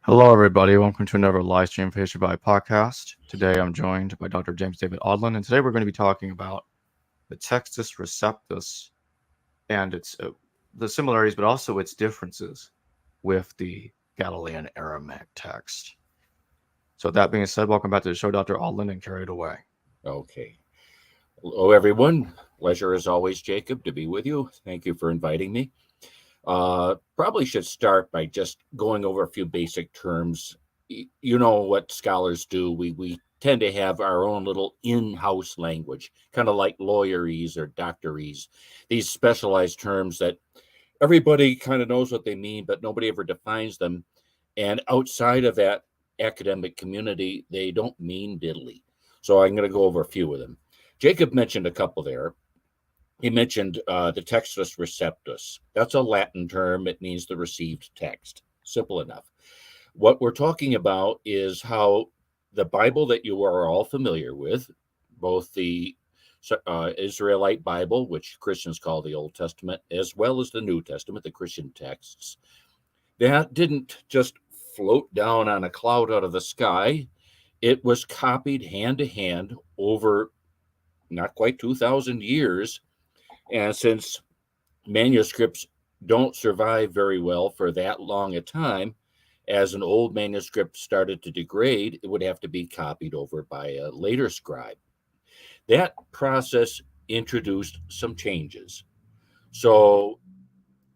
Hello, everybody. Welcome to another live stream Patient by podcast. Today, I'm joined by Dr. James David Audlin, and today we're going to be talking about the Textus Receptus and its the similarities, but also its differences with the Galilean Aramaic text. So, with that being said, welcome back to the show, Dr. Audlin, and carry it away. Okay. Hello, everyone. Pleasure as always, Jacob, to be with you. Thank you for inviting me. Probably should start by just going over a few basic terms. You know what scholars do. We tend to have our own little in-house language, kind of like lawyerese or doctorese, these specialized terms that everybody kind of knows what they mean, but nobody ever defines them. And outside of that academic community, they don't mean diddly. So I'm going to go over a few of them. Jacob mentioned a couple there. He mentioned the Textus Receptus. That's a Latin term. It means the received text. Simple enough. What we're talking about is how the Bible that you are all familiar with, both the Israelite Bible, which Christians call the Old Testament, as well as the New Testament, the Christian texts, that didn't just float down on a cloud out of the sky. It was copied hand to hand over not quite 2,000 years. And since manuscripts don't survive very well for that long a time, as an old manuscript started to degrade, it would have to be copied over by a later scribe. That process introduced some changes. So,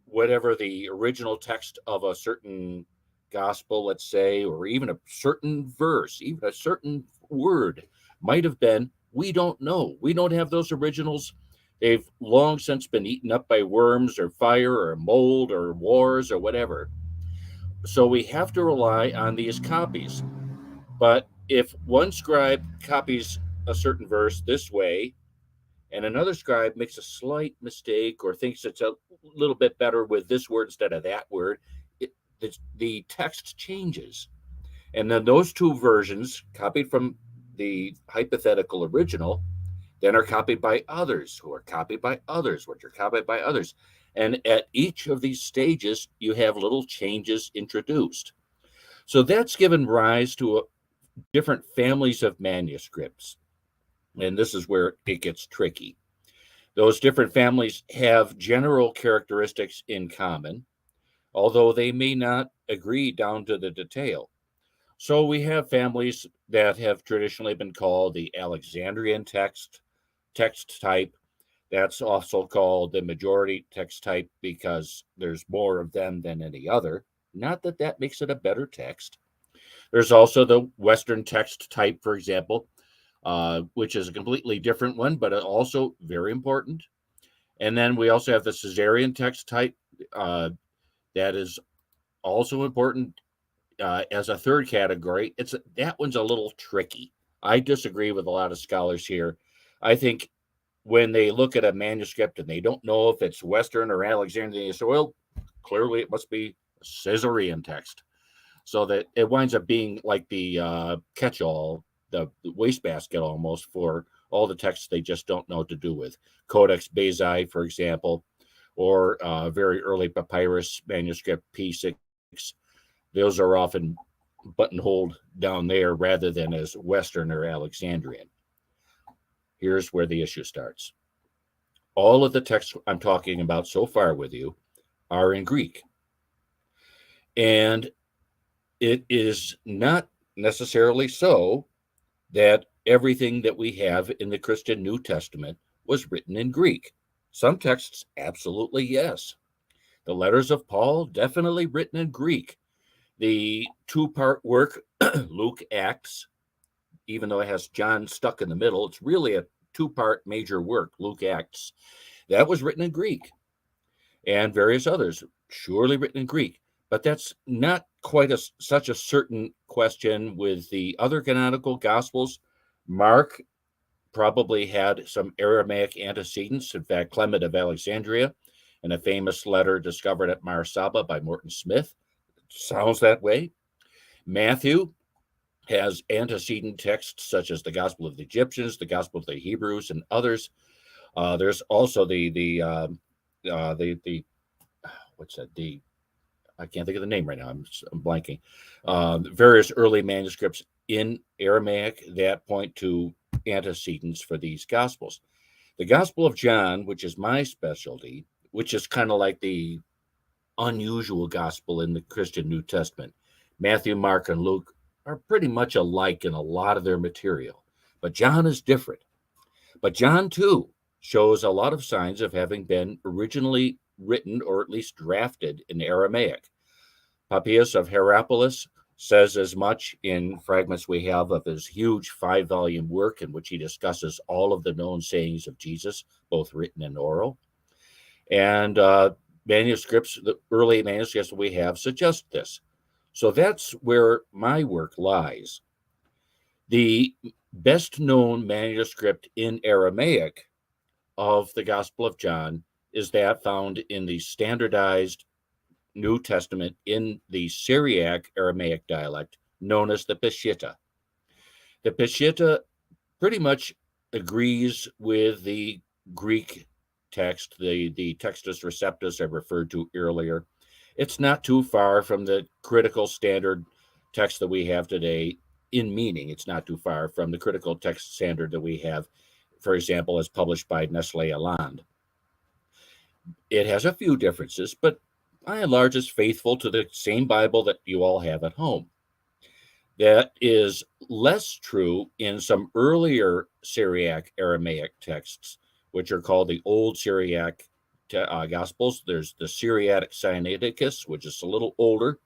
whatever the original text of a certain gospel, let's say, or even a certain verse, even a certain word might have been, we don't know. We don't have those originals. They've long since been eaten up by worms or fire or mold or wars or whatever. So we have to rely on these copies. But if one scribe copies a certain verse this way and another scribe makes a slight mistake or thinks it's a little bit better with this word instead of that word, the text changes. And then those two versions, copied from the hypothetical original, then are copied by others, who are copied by others, which are copied by others. And at each of these stages, you have little changes introduced. So that's given rise to different families of manuscripts. And this is where it gets tricky. Those different families have general characteristics in common, although they may not agree down to the detail. So we have families that have traditionally been called the Alexandrian text type. That's also called the majority text type because there's more of them than any other. Not that that makes it a better text. There's also the Western text type, for example, which is a completely different one, but also very important. And then we also have the Caesarean text type. That is also important as a third category. That one's a little tricky. I disagree with a lot of scholars here. I think when they look at a manuscript and they don't know if it's Western or Alexandrian, they say, well, clearly it must be Caesarean text. So that it winds up being like the catch-all, the wastebasket almost for all the texts they just don't know what to do with. Codex Bezae, for example, or very early papyrus manuscript P6. Those are often buttonholed down there rather than as Western or Alexandrian. Here's where the issue starts. All of the texts I'm talking about so far with you are in Greek. And it is not necessarily so that everything that we have in the Christian New Testament was written in Greek. Some texts, absolutely yes. The letters of Paul, definitely written in Greek. The two-part work, Luke Acts, even though it has John stuck in the middle, it's really a two-part major work, Luke Acts. That was written in Greek. And various others, surely written in Greek. But that's not quite such a certain question with the other canonical Gospels. Mark probably had some Aramaic antecedents. In fact, Clement of Alexandria, in a famous letter discovered at Mar Saba by Morton Smith, sounds that way. Matthew has antecedent texts such as the Gospel of the Egyptians, the Gospel of the Hebrews, and others. There's also the I can't think of the name right now. I'm blanking. Various early manuscripts in Aramaic that point to antecedents for these Gospels. The Gospel of John, which is my specialty, which is kind of like the unusual gospel in the Christian New Testament. Matthew, Mark, and Luke are pretty much alike in a lot of their material, but John is different. But John, too, shows a lot of signs of having been originally written or at least drafted in Aramaic. Papias of Hierapolis says as much in fragments we have of his huge 5-volume work in which he discusses all of the known sayings of Jesus, both written and oral. And manuscripts, the early manuscripts we have suggest this. So that's where my work lies. The best known manuscript in Aramaic of the Gospel of John is that found in the standardized New Testament in the Syriac Aramaic dialect known as the Peshitta. The Peshitta pretty much agrees with the Greek text, the Textus Receptus I referred to earlier. It's not too far from the critical standard text that we have today in meaning. It's not too far from the critical text standard that we have, for example, as published by Nestlé Aland. It has a few differences, but by and large is faithful to the same Bible that you all have at home. That is less true in some earlier Syriac Aramaic texts, which are called the Old Syriac Gospels. There's the Syriac Sinaiticus, which is a little older,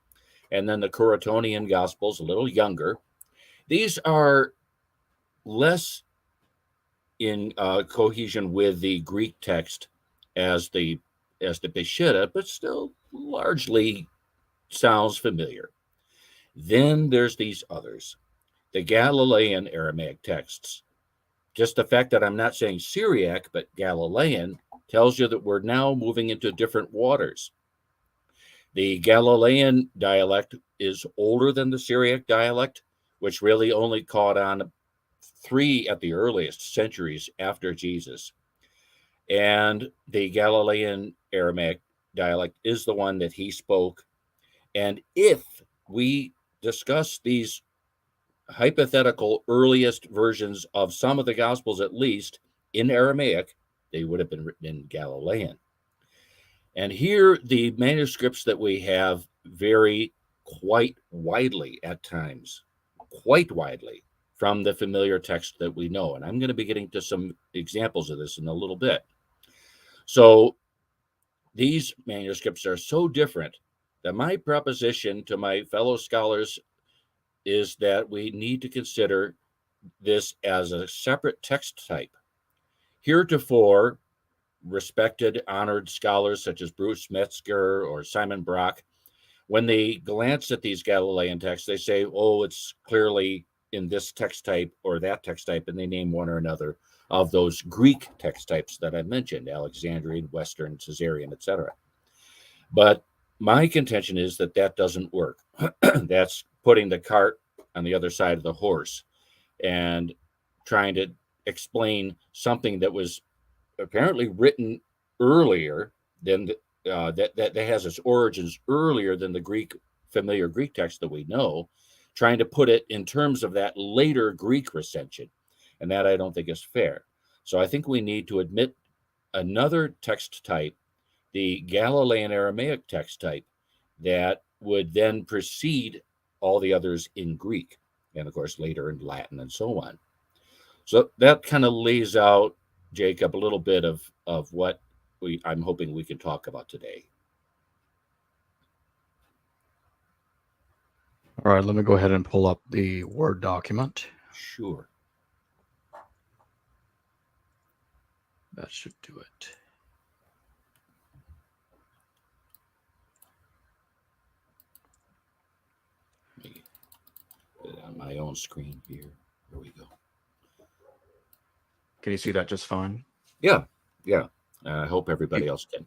and then the Curatonian Gospels, a little younger. These are less in cohesion with the Greek text as the Peshitta, but still largely sounds familiar. Then there's these others, the Galilean Aramaic texts. Just the fact that I'm not saying Syriac, but Galilean tells you that we're now moving into different waters. The Galilean dialect is older than the Syriac dialect, which really only caught on 3 at the earliest centuries after Jesus. And the Galilean Aramaic dialect is the one that he spoke. And if we discuss these hypothetical earliest versions of some of the Gospels, at least in Aramaic, they would have been written in Galilean. And here the manuscripts that we have vary quite widely at times, quite widely from the familiar text that we know. And I'm going to be getting to some examples of this in a little bit. So these manuscripts are so different that my proposition to my fellow scholars is that we need to consider this as a separate text type. Heretofore, respected, honored scholars such as Bruce Metzger or Simon Brock, when they glance at these Galilean texts, they say, oh, it's clearly in this text type or that text type, and they name one or another of those Greek text types that I mentioned, Alexandrian, Western, Caesarean, etc. But my contention is that that doesn't work. That's putting the cart on the other side of the horse and trying to explain something that was apparently written earlier than that has its origins earlier than the familiar Greek text that we know, trying to put it in terms of that later Greek recension. And that I don't think is fair. So I think we need to admit another text type, the Galilean Aramaic text type, that would then precede all the others in Greek, and of course later in Latin and so on. So that kind of lays out, Jacob, a little bit of what I'm hoping we can talk about today. All right, let me go ahead and pull up the Word document. Sure. That should do it. Let me put it on my own screen here. Here we go. Can you see that just fine? Yeah. I hope everybody else can.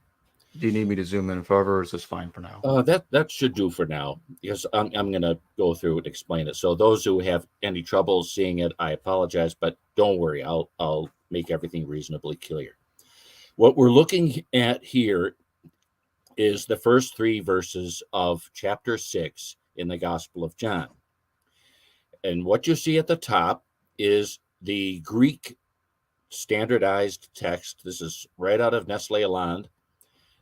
Do you need me to zoom in further, or is this fine for now? That should do for now, because I'm going to go through and explain it. So those who have any trouble seeing it, I apologize, but don't worry. I'll make everything reasonably clear. What we're looking at here is the first 3 verses of chapter 6 in the Gospel of John. And what you see at the top is the Greek standardized text. This is right out of Nestle Aland.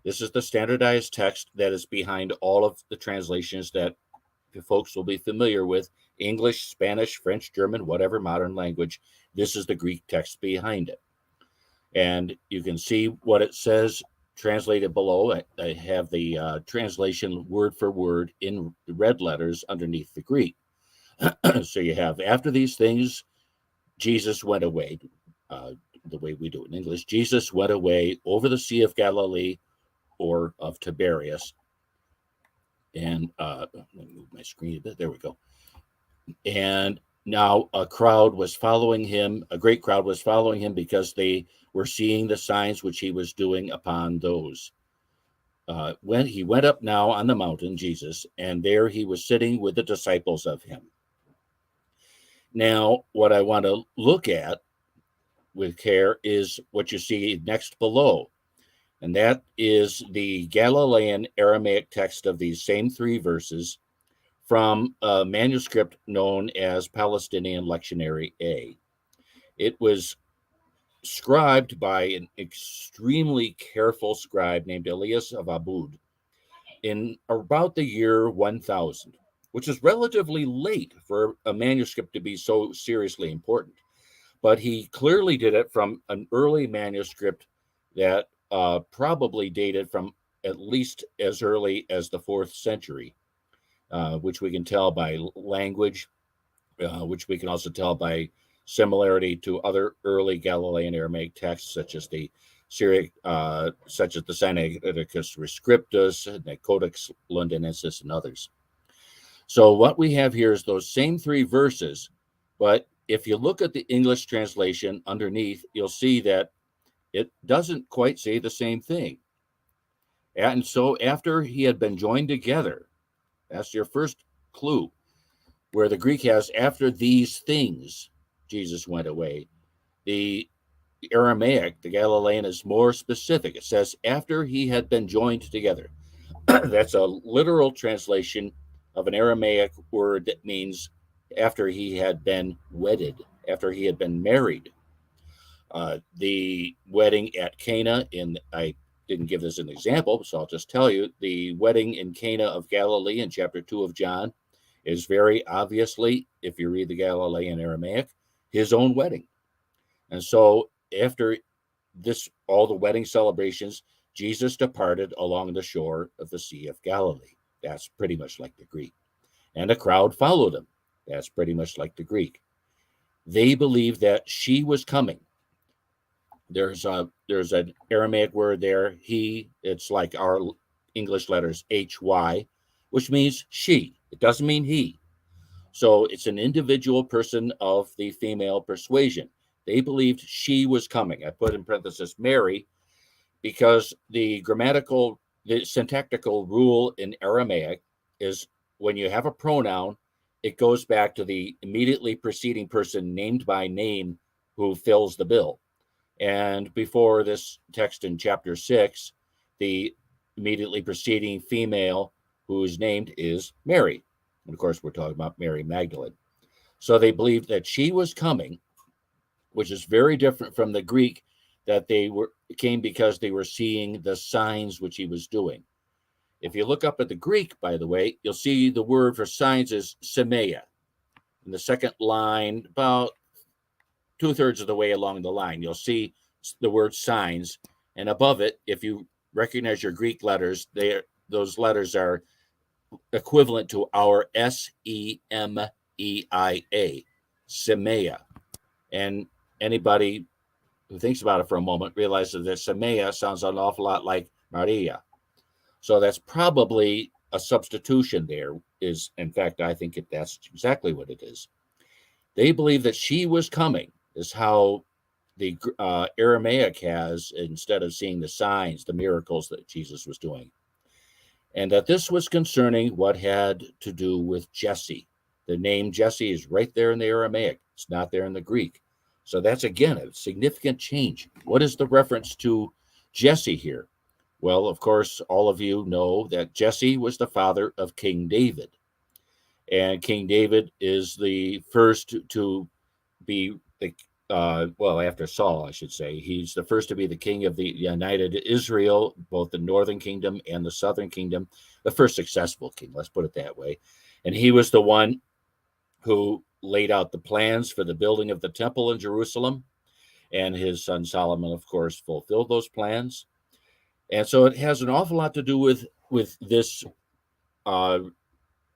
This is the standardized text that is behind all of the translations that the folks will be familiar with: English, Spanish, French, German, whatever modern language. This is the Greek text behind it. And you can see what it says translated below. I have the translation word for word in red letters underneath the Greek. So you have, after these things, Jesus went away. The way we do it in English, Jesus went away over the Sea of Galilee, or of Tiberias. And let me move my screen a bit. There we go. And now a crowd was following him. A great crowd was following him because they were seeing the signs which he was doing upon those. When he went up now on the mountain, Jesus, and there he was sitting with the disciples of him. Now, what I want to look at with care is what you see next below. And that is the Galilean Aramaic text of these same 3 verses from a manuscript known as Palestinian Lectionary A. It was scribed by an extremely careful scribe named Elias of Abud in about the year 1000, which is relatively late for a manuscript to be so seriously important. But he clearly did it from an early manuscript that probably dated from at least as early as the 4th century, which we can tell by language, which we can also tell by similarity to other early Galilean Aramaic texts, such as the Syriac, such as the Sinaiticus Receptus, the Codex Londinensis, and others. So what we have here is those same 3 verses, but if you look at the English translation underneath, you'll see that it doesn't quite say the same thing. And so after he had been joined together, that's your first clue, where the Greek has, after these things, Jesus went away. The Aramaic, the Galilean, is more specific. It says, after he had been joined together. That's a literal translation of an Aramaic word that means after he had been wedded, after he had been married. The wedding at Cana I didn't give this an example, so I'll just tell you, the wedding in Cana of Galilee in chapter 2 of John is very obviously, if you read the Galilean Aramaic, his own wedding. And so after this, all the wedding celebrations, Jesus departed along the shore of the Sea of Galilee. That's pretty much like the Greek. And a crowd followed him. That's pretty much like the Greek. They believed that she was coming. There's an Aramaic word there. It's like our English letters HY, which means she. It doesn't mean he. So it's an individual person of the female persuasion. They believed she was coming. I put in parenthesis Mary because the syntactical rule in Aramaic is when you have a pronoun, it goes back to the immediately preceding person named by name who fills the bill. And before this text in chapter 6, the immediately preceding female who is named is Mary. And of course, we're talking about Mary Magdalene. So they believed that she was coming, which is very different from the Greek, that came because they were seeing the signs which he was doing. If you look up at the Greek, by the way, you'll see the word for signs is semeia. In the second line, about 2/3 of the way along the line, you'll see the word signs. And above it, if you recognize your Greek letters, those letters are equivalent to our SEMEIA, semeia. And anybody who thinks about it for a moment realizes that semeia sounds an awful lot like Maria. So that's probably a substitution there. In fact, I think that's exactly what it is. They believe that she was coming, is how the Aramaic has, instead of seeing the signs, the miracles that Jesus was doing. And that this was concerning what had to do with Jesse. The name Jesse is right there in the Aramaic. It's not there in the Greek. So that's, again, a significant change. What is the reference to Jesse here? Well, of course, all of you know that Jesse was the father of King David. And King David is the first to be the after Saul, I should say, he's the first to be the king of the united Israel, both the northern kingdom and the southern kingdom, the first successful king, let's put it that way. And he was the one who laid out the plans for the building of the temple in Jerusalem. And his son Solomon, of course, fulfilled those plans. And so it has an awful lot to do with this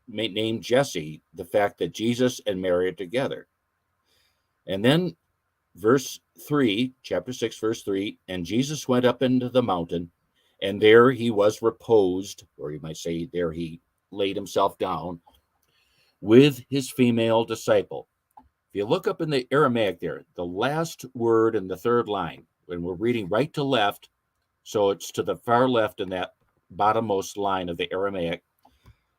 named Jesse, the fact that Jesus and Mary are together. And then verse 3, chapter 6, verse 3, and Jesus went up into the mountain, and there he was reposed, or you might say there he laid himself down with his female disciple. If you look up in the Aramaic there, the last word in the third line, when we're reading right to left, so it's to the far left in that bottommost line of the Aramaic,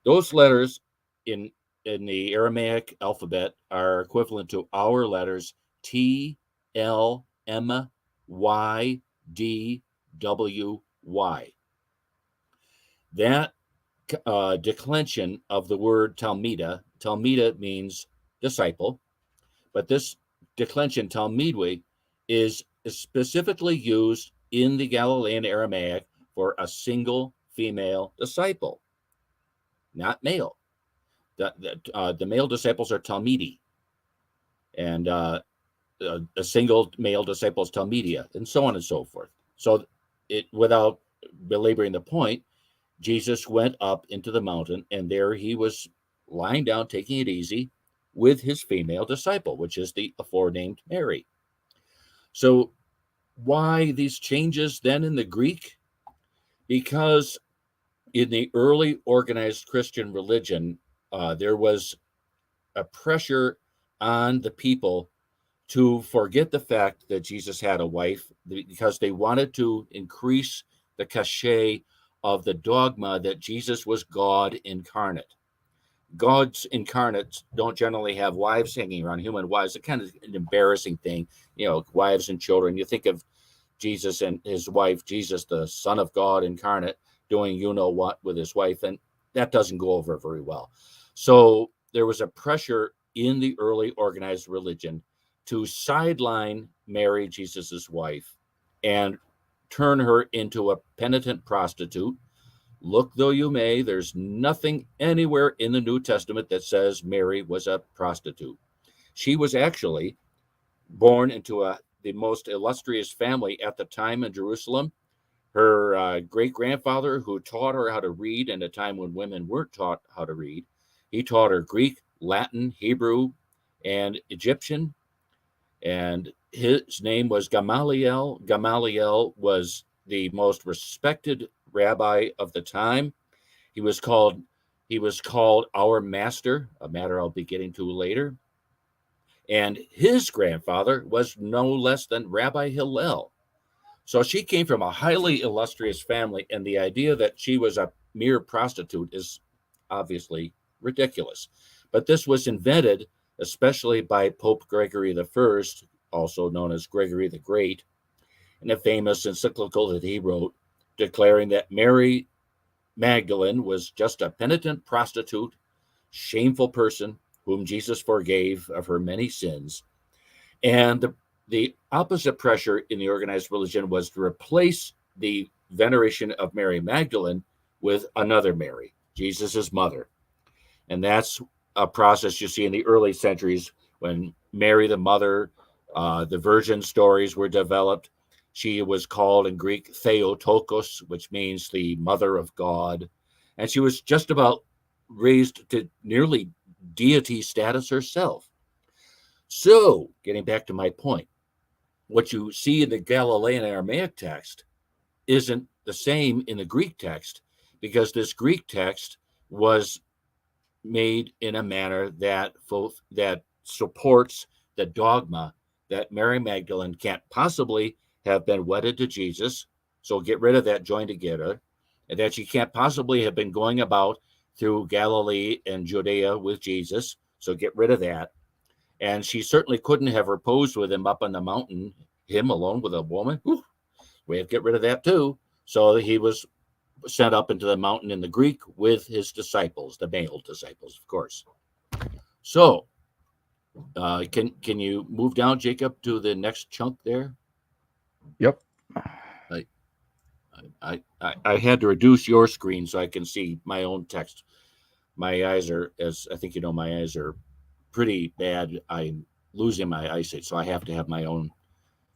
those letters in the Aramaic alphabet are equivalent to our letters T, L, M, Y, D, W, Y. That declension of the word Talmida means disciple, but this declension Talmidwe is specifically used in the Galilean Aramaic for a single female disciple, not male. The male disciples are Talmidi, and a single male disciple is Talmidia, and so on and so forth. So without belaboring the point, Jesus went up into the mountain, and there he was lying down, taking it easy, with his female disciple, which is the aforenamed Mary. So why these changes then in the Greek? Because in the early organized Christian religion, there was a pressure on the people to forget the fact that Jesus had a wife, because they wanted to increase the cachet of the dogma that Jesus was God incarnate. Gods incarnates don't generally have wives hanging around, human wives. It's kind of an embarrassing thing, wives and children. You think of Jesus and his wife, Jesus, the Son of God incarnate, doing what with his wife, and that doesn't go over very well. So there was a pressure in the early organized religion to sideline Mary, Jesus's wife, and turn her into a penitent prostitute. Look though you may, there's nothing anywhere in the New Testament that says Mary was a prostitute. She was actually born into the most illustrious family at the time in Jerusalem. Her great-grandfather, who taught her how to read in a time when women weren't taught how to read, he taught her Greek, Latin, Hebrew, and Egyptian. And his name was Gamaliel. Gamaliel was the most respected rabbi of the time. He was called our master, a matter I'll be getting to later. And his grandfather was no less than Rabbi Hillel. So she came from a highly illustrious family, and the idea that she was a mere prostitute is obviously ridiculous. But this was invented especially by Pope Gregory I, also known as Gregory the Great, in a famous encyclical that he wrote, declaring that Mary Magdalene was just a penitent prostitute, shameful person whom Jesus forgave of her many sins. And the opposite pressure in the organized religion was to replace the veneration of Mary Magdalene with another Mary, Jesus's mother. And that's a process you see in the early centuries when Mary, the mother, the virgin stories were developed. She was called in Greek Theotokos, which means the mother of God. And she was just about raised to nearly deity status herself. So, getting back to my point, what you see in the Galilean Aramaic text isn't the same in the Greek text, because this Greek text was made in a manner that supports the dogma that Mary Magdalene can't possibly have been wedded to Jesus, so get rid of that joined together, and that she can't possibly have been going about through Galilee and Judea with Jesus, so get rid of that. And she certainly couldn't have reposed with him up on the mountain, him alone with a woman. We have to get rid of that too. So he was sent up into the mountain in the Greek with his disciples, the male disciples, of course. So can you move down, Jacob, to the next chunk there? Yep. I had to reduce your screen so I can see my own text. My eyes are, as I think you know, my eyes are pretty bad. I'm losing my eyesight, so I have to have my own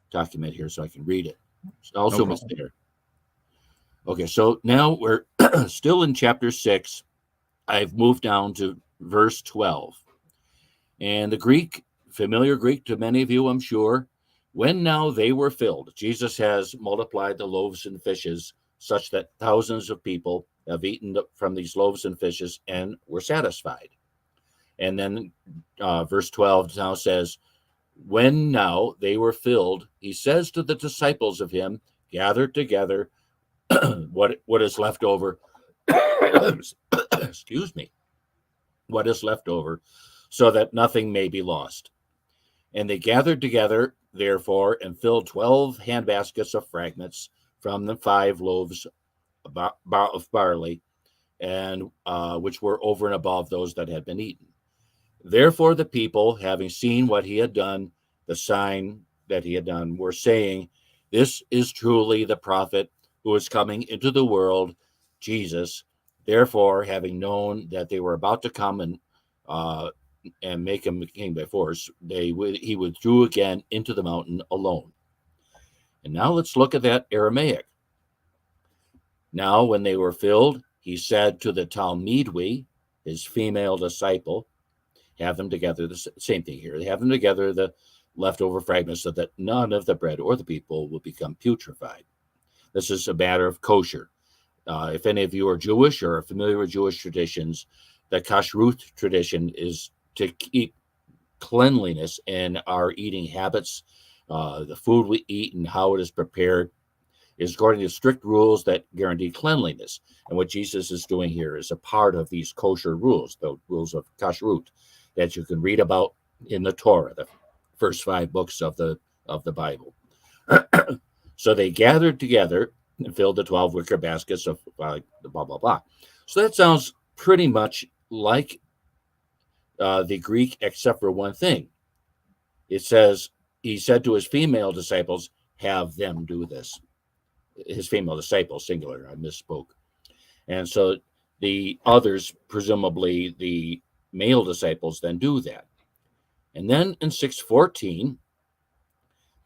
document here so I can read it. Also, No it's there. Okay, so now we're still in chapter 6. I've moved down to verse 12. And the Greek, familiar Greek to many of you, I'm sure, when now they were filled, Jesus has multiplied the loaves and fishes such that thousands of people have eaten from these loaves and fishes and were satisfied. And then verse 12 now says, when now they were filled, he says to the disciples of him, gather together what is left over. Excuse me. What is left over, so that nothing may be lost. And they gathered together, therefore, and filled 12 handbaskets of fragments from the 5 loaves of barley, and which were over and above those that had been eaten. Therefore, the people, having seen what he had done, the sign that he had done, were saying, this is truly the prophet who is coming into the world, Jesus. Therefore, having known that they were about to come and make him king by force, he withdrew again into the mountain alone. And now let's look at that Aramaic. Now, when they were filled, he said to the Talmidwi, his female disciple, have them together, the same thing here, they have them together, the leftover fragments, so that none of the bread or the people will become putrefied. This is a matter of kosher. If any of you are Jewish or are familiar with Jewish traditions, the kashrut tradition is to keep cleanliness in our eating habits. The food we eat and how it is prepared is according to strict rules that guarantee cleanliness. And what Jesus is doing here is a part of these kosher rules, the rules of kashrut, that you can read about in the Torah, the first 5 books of the Bible. So they gathered together and filled the 12 wicker baskets of blah, blah, blah. So that sounds pretty much like the Greek, except for one thing. It says, he said to his female disciples, have them do this. His female disciples, singular, I misspoke. And so the others, presumably the male disciples, then do that. And then in 6:14,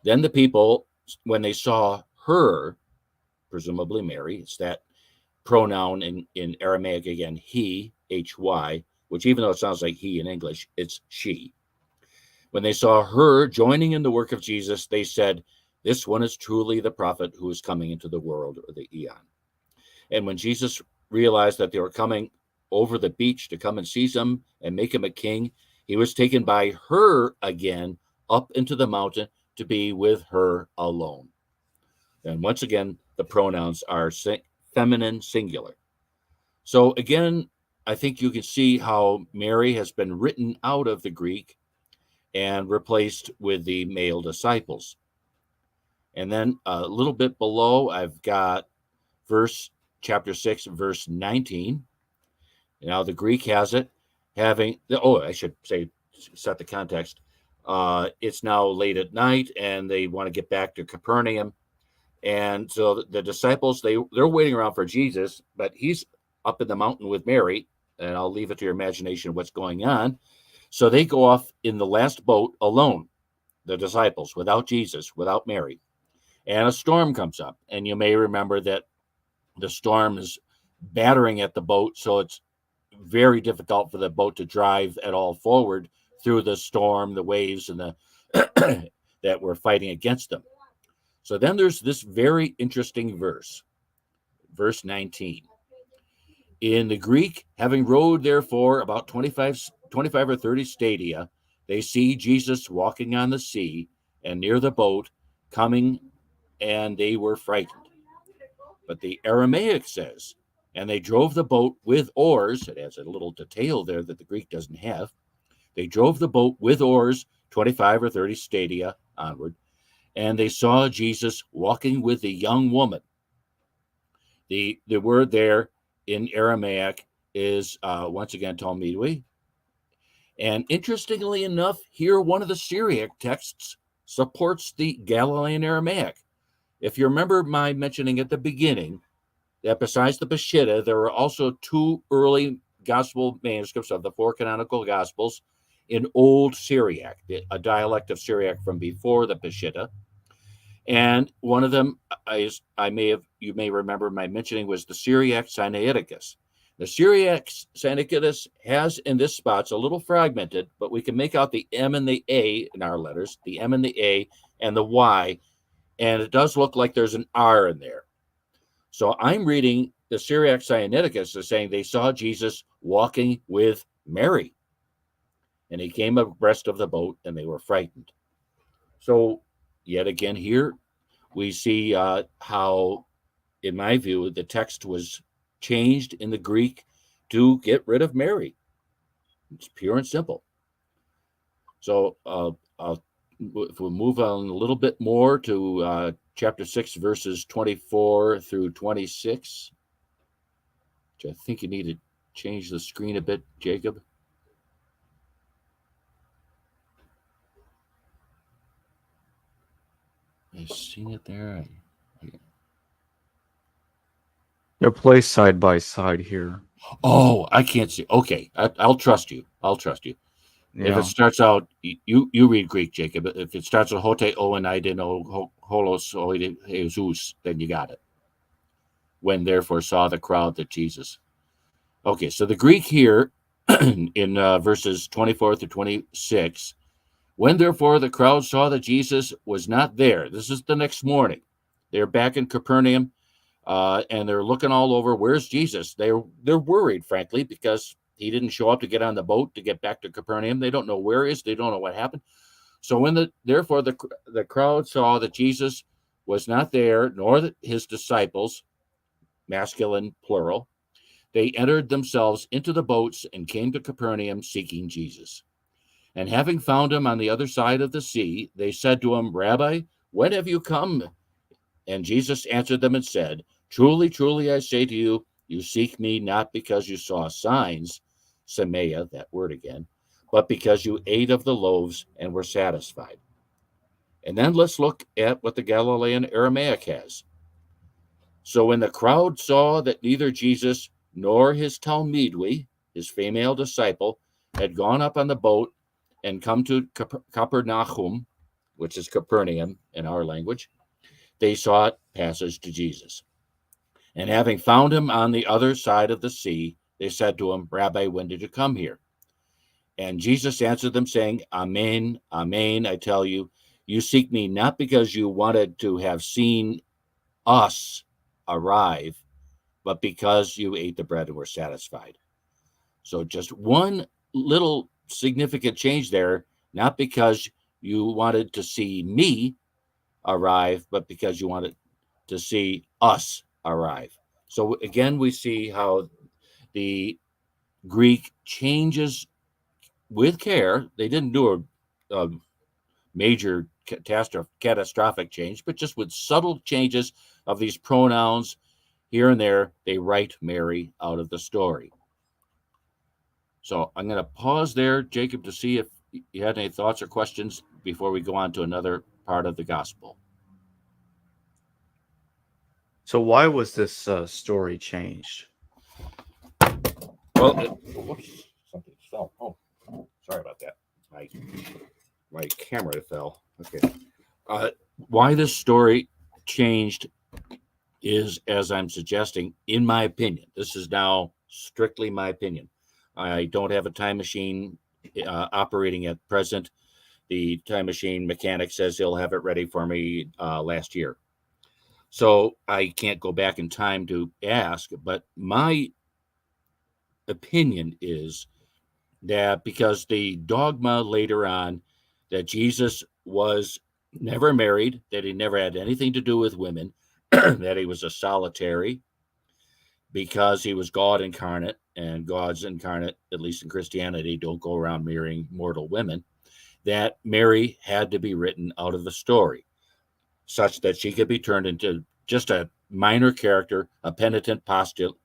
then the people, when they saw her, presumably Mary, it's that pronoun in Aramaic again, he, H-Y, which even though it sounds like he in English, it's she. When they saw her joining in the work of Jesus, they said, this one is truly the prophet who is coming into the world, or the eon. And when Jesus realized that they were coming over the beach to come and seize him and make him a king, he was taken by her again up into the mountain to be with her alone. And once again, the pronouns are feminine singular. So again, I think you can see how Mary has been written out of the Greek and replaced with the male disciples. And then a little bit below, I've got chapter 6, verse 19. Now the Greek has it I should say, set the context. It's now late at night and they want to get back to Capernaum. And so the disciples, they're waiting around for Jesus, but he's up in the mountain with Mary, and I'll leave it to your imagination what's going on. So they go off in the last boat alone, the disciples, without Jesus, without Mary. And a storm comes up, and you may remember that the storm is battering at the boat, so it's very difficult for the boat to drive at all forward through the storm, the waves, and the that were fighting against them. So then there's this very interesting verse 19. In the Greek, having rowed therefore about 25 or 30 stadia, they see Jesus walking on the sea and near the boat coming, and they were frightened. But the Aramaic says, and they drove the boat with oars. It has a little detail there that the Greek doesn't have. They drove the boat with oars 25 or 30 stadia onward, and they saw Jesus walking with a young woman. The word there in Aramaic is once again Talmidui. And interestingly enough, here one of the Syriac texts supports the Galilean Aramaic. If you remember my mentioning at the beginning that besides the Peshitta, there were also two early gospel manuscripts of the four canonical gospels in Old Syriac, a dialect of Syriac from before the Peshitta. And one of them, you may remember my mentioning, was the Syriac Sinaiticus. The Syriac Sinaiticus has in this spot, it's a little fragmented, but we can make out the M and the A in our letters, the M and the A and the Y, and it does look like there's an R in there. So I'm reading the Syriac Sinaiticus as saying they saw Jesus walking with Mary, and he came abreast of the boat, and they were frightened. So yet again here, we see how, in my view, the text was changed in the Greek to get rid of Mary. It's pure and simple. So if we move on a little bit more to chapter 6, verses 24 through 26, which I think you need to change the screen a bit, Jacob. I've seen it there. They're placed side by side here. Oh, I can't see. Okay, I'll trust you. Yeah. If it starts out, you read Greek, Jacob. If it starts with hote o and I didn't know holos o Jesus, then you got it. When therefore saw the crowd that Jesus. Okay, so the Greek here in verses 24 through 26. When therefore the crowd saw that Jesus was not there, this is the next morning. They're back in Capernaum, and they're looking all over. Where's Jesus? They're worried, frankly, because he didn't show up to get on the boat to get back to Capernaum. They don't know where he is. They don't know what happened. So when therefore the crowd saw that Jesus was not there, nor his disciples, masculine plural, they entered themselves into the boats and came to Capernaum seeking Jesus. And having found him on the other side of the sea, they said to him, Rabbi, when have you come? And Jesus answered them and said, Truly, truly, I say to you, you seek me not because you saw signs, semeia, that word again, but because you ate of the loaves and were satisfied. And then let's look at what the Galilean Aramaic has. So when the crowd saw that neither Jesus nor his Talmidui, his female disciple, had gone up on the boat and come to Capernaum, which is Capernaum in our language, they sought passage to Jesus. And having found him on the other side of the sea, they said to him, Rabbi, when did you come here? And Jesus answered them, saying, Amen, amen, I tell you, you seek me not because you wanted to have seen us arrive, but because you ate the bread and were satisfied. So just one little significant change there, not because you wanted to see me arrive, but because you wanted to see us arrive. So again, we see how the Greek changes with care. They didn't do a major catastrophic change, but just with subtle changes of these pronouns here and there, they write Mary out of the story. So I'm going to pause there, Jacob, to see if you had any thoughts or questions before we go on to another part of the gospel. So why was this story changed? Well, something fell. Oh, sorry about that. My camera fell. Okay. Why this story changed is, as I'm suggesting, in my opinion. This is now strictly my opinion. I don't have a time machine operating at present. The time machine mechanic says he'll have it ready for me last year. So I can't go back in time to ask, but my opinion is that because the dogma later on that Jesus was never married, that he never had anything to do with women, that he was a solitary, because he was God incarnate, and God's incarnate, at least in Christianity, don't go around marrying mortal women, that Mary had to be written out of the story, such that she could be turned into just a minor character, a penitent prostitute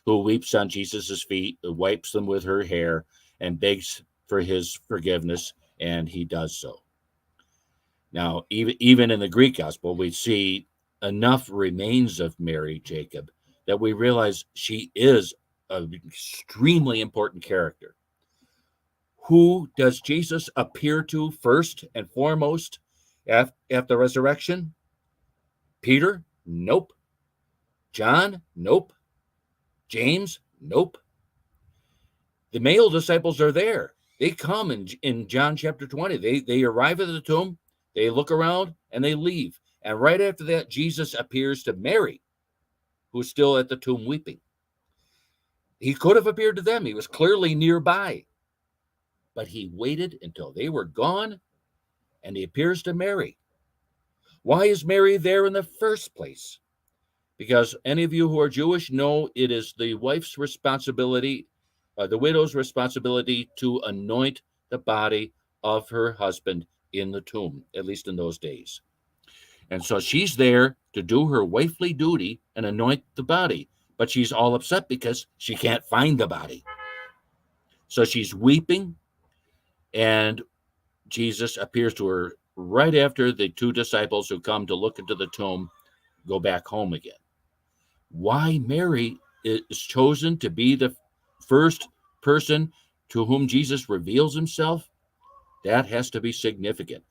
who weeps on Jesus's feet, wipes them with her hair, and begs for his forgiveness, and he does so. Now, even in the Greek gospel, we see enough remains of Mary, Jacob, that we realize she is an extremely important character. Who does Jesus appear to first and foremost at the resurrection? Peter? Nope. John? Nope. James? Nope. The male disciples are there. They come in John chapter 20. They arrive at the tomb, they look around, and they leave. And right after that, Jesus appears to Mary, who's still at the tomb weeping. He could have appeared to them. He was clearly nearby. But he waited until they were gone, and he appears to Mary. Why is Mary there in the first place? Because any of you who are Jewish know it is the wife's responsibility, the widow's responsibility, to anoint the body of her husband in the tomb, at least in those days. And so she's there to do her wifely duty and anoint the body, but she's all upset because she can't find the body. So she's weeping, and Jesus appears to her right after the two disciples who come to look into the tomb go back home again. Why Mary is chosen to be the first person to whom Jesus reveals himself, that has to be significant.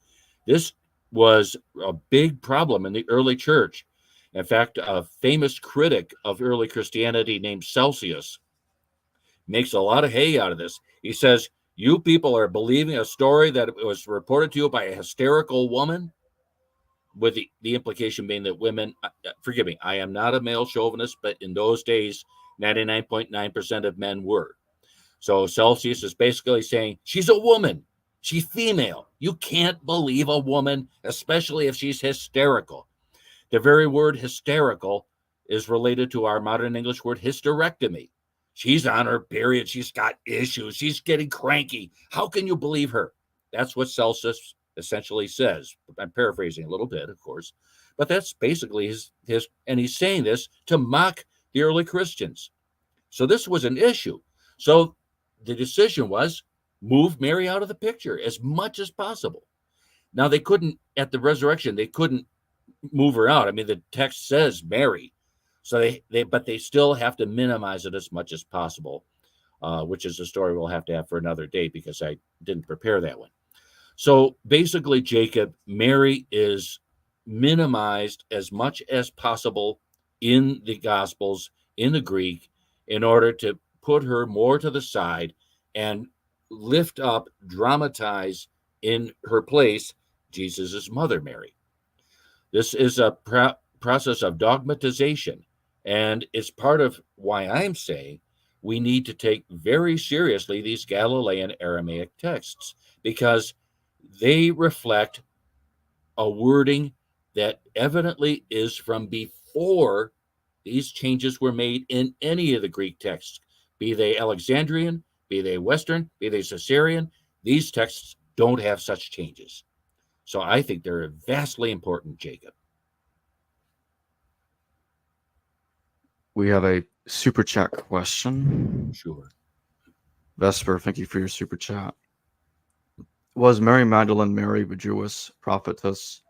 This was a big problem in the early church. In fact, a famous critic of early Christianity named Celsius makes a lot of hay out of this. He says, you people are believing a story that was reported to you by a hysterical woman, with the implication being that women, forgive me, I am not a male chauvinist, but in those days, 99.9% of men were. So Celsius is basically saying, she's a woman. She's female. You can't believe a woman, especially if she's hysterical. The very word hysterical is related to our modern English word hysterectomy. She's on her period. She's got issues. She's getting cranky. How can you believe her? That's what Celsius essentially says. I'm paraphrasing a little bit, of course, but that's basically his, and he's saying this to mock the early Christians. So this was an issue. So the decision was move Mary out of the picture as much as possible. Now they couldn't, at the resurrection, they couldn't move her out. I mean, the text says Mary, so but they still have to minimize it as much as possible, which is a story we'll have to have for another day because I didn't prepare that one. So basically, Jacob, Mary is minimized as much as possible in the Gospels, in the Greek, in order to put her more to the side and lift up, dramatize in her place Jesus's mother, Mary. This is a process of dogmatization, and it's part of why I'm saying we need to take very seriously these Galilean Aramaic texts, because they reflect a wording that evidently is from before these changes were made in any of the Greek texts, be they Alexandrian, be they Western, be they Caesarean. These texts don't have such changes. So I think they're vastly important, Jacob. We have a super chat question. Sure. Vesper, thank you for your super chat. Was Mary Magdalene Mary the Jewess prophetess?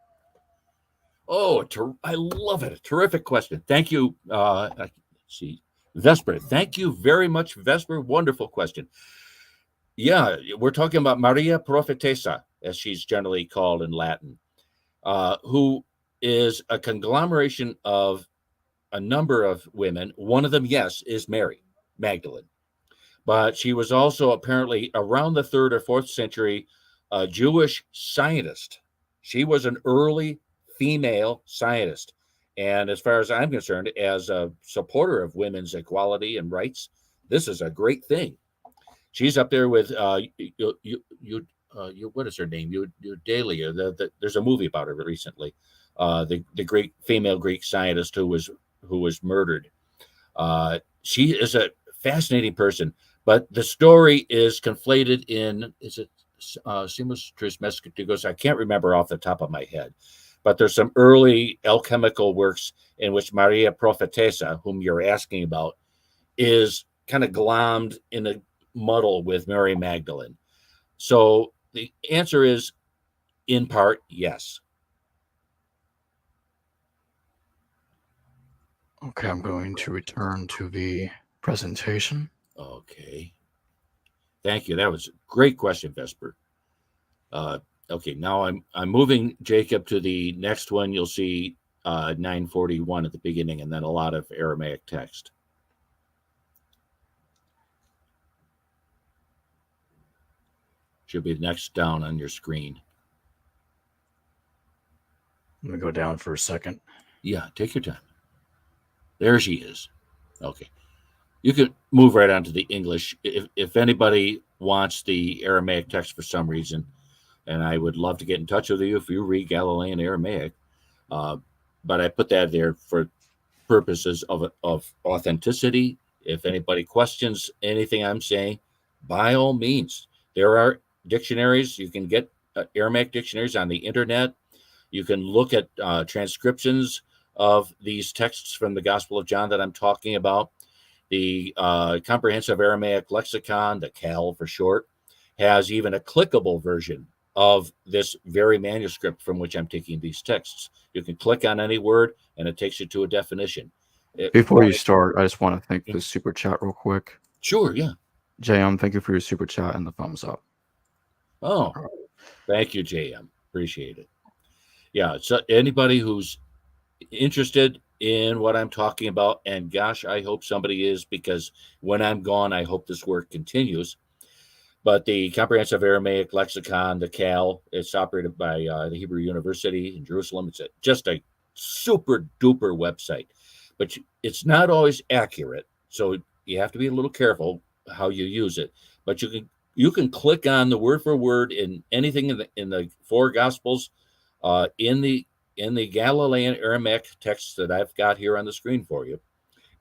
Oh, I love it. A terrific question. Thank you. Let's see. Vesper, thank you very much, Vesper. Wonderful question. Yeah, we're talking about Maria Prophetessa, as she's generally called in Latin, who is a conglomeration of a number of women. One of them, yes, is Mary Magdalene. But she was also apparently around the 3rd or 4th century a Jewish scientist. She was an early female scientist. And as far as I'm concerned, as a supporter of women's equality and rights, this is a great thing. She's up there with what is her name? Eudalia. There's a movie about her recently. The great female Greek scientist who was murdered. She is a fascinating person, but the story is conflated in, is it Simus Trismegistus? I can't remember off the top of my head, But there's some early alchemical works in which Maria Prophetessa, whom you're asking about, is kind of glommed in a muddle with Mary Magdalene. So the answer is, in part, yes. Okay, I'm going to return to the presentation. Okay. Thank you. That was a great question, Vesper. Okay, now I'm moving Jacob to the next one. You'll see 941 at the beginning, and then a lot of Aramaic text. Should be next down on your screen. Let me go down for a second. Yeah, take your time. There she is. Okay. You can move right on to the English. If anybody wants the Aramaic text for some reason, and I would love to get in touch with you if you read Galilean Aramaic, but I put that there for purposes of authenticity. If anybody questions anything I'm saying, by all means, there are dictionaries. You can get Aramaic dictionaries on the internet. You can look at transcriptions of these texts from the Gospel of John that I'm talking about. The Comprehensive Aramaic Lexicon, the CAL for short, has even a clickable version of this very manuscript from which I'm taking these texts. You can click on any word and it takes you to a definition. Before you start, I just want to thank the super chat real quick. Sure, yeah. JM, thank you for your super chat and the thumbs up. Oh, thank you, JM. Appreciate it. Yeah, so anybody who's interested in what I'm talking about, and gosh, I hope somebody is, because when I'm gone, I hope this work continues. But the Comprehensive Aramaic Lexicon, the CAL, it's operated by the Hebrew University in Jerusalem. It's just a super duper website, but it's not always accurate. So you have to be a little careful how you use it. But you can click on the word for word in anything in the four Gospels, in the Galilean Aramaic text that I've got here on the screen for you,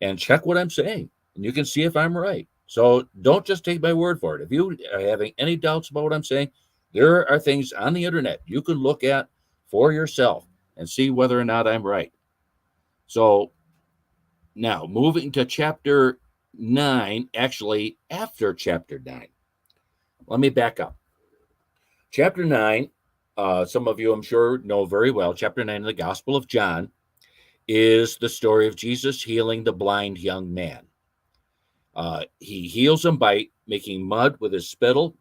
and check what I'm saying, and you can see if I'm right. So don't just take my word for it. If you are having any doubts about what I'm saying, there are things on the internet you can look at for yourself and see whether or not I'm right. So now moving to chapter 9, actually after chapter 9. Let me back up. Chapter 9, some of you I'm sure know very well, chapter 9 of the Gospel of John is the story of Jesus healing the blind young man. He heals him by making mud with his spittle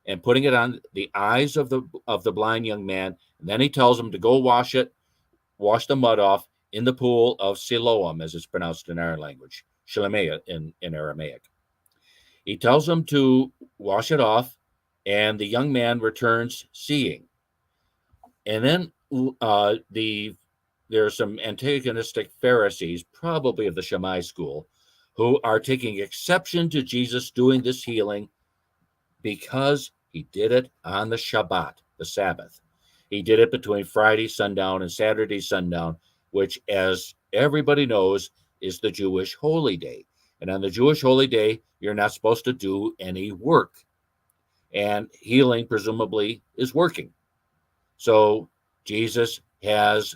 and putting it on the eyes of the blind young man. And then he tells him to go wash the mud off in the pool of Siloam, as it's pronounced in our language, Shilemea in Aramaic. He tells him to wash it off, and the young man returns seeing. And then there are some antagonistic Pharisees, probably of the Shammai school, who are taking exception to Jesus doing this healing because he did it on the Shabbat, the Sabbath. He did it between Friday sundown and Saturday sundown, which, as everybody knows, is the Jewish holy day. And on the Jewish holy day, you're not supposed to do any work. And healing, presumably, is working. So Jesus has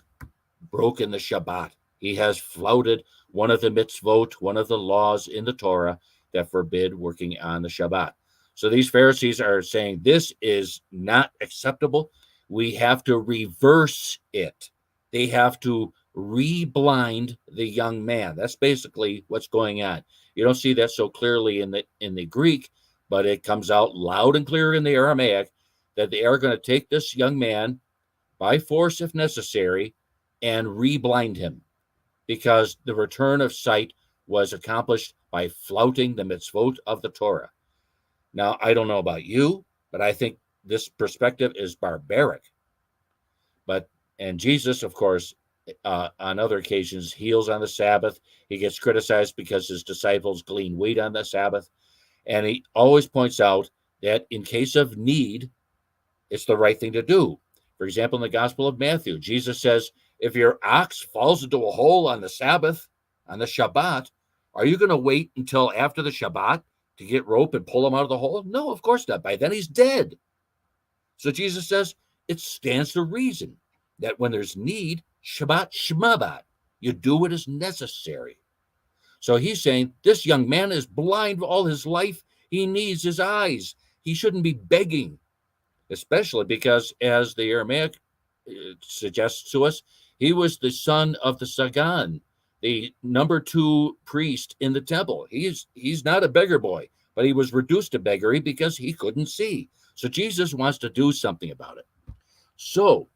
broken the Shabbat. He has flouted one of the mitzvot, one of the laws in the Torah that forbid working on the Shabbat. So these Pharisees are saying this is not acceptable. We have to reverse it. They have to re-blind the young man. That's basically what's going on. You don't see that so clearly in the Greek, but it comes out loud and clear in the Aramaic that they are going to take this young man by force if necessary and re-blind him, because the return of sight was accomplished by flouting the mitzvot of the Torah. Now, I don't know about you, but I think this perspective is barbaric. And Jesus, of course, on other occasions, heals on the Sabbath. He gets criticized because his disciples glean wheat on the Sabbath. And he always points out that in case of need, it's the right thing to do. For example, in the Gospel of Matthew, Jesus says, if your ox falls into a hole on the Sabbath, on the Shabbat, are you going to wait until after the Shabbat to get rope and pull him out of the hole? No, of course not. By then he's dead. So Jesus says it stands to reason that when there's need, Shabbat Shmabat, you do what is necessary. So he's saying this young man is blind all his life. He needs his eyes. He shouldn't be begging, especially because, as the Aramaic suggests to us, he was the son of the Sagan, the number 2 priest in the temple. He's not a beggar boy, but he was reduced to beggary because he couldn't see. So Jesus wants to do something about it. So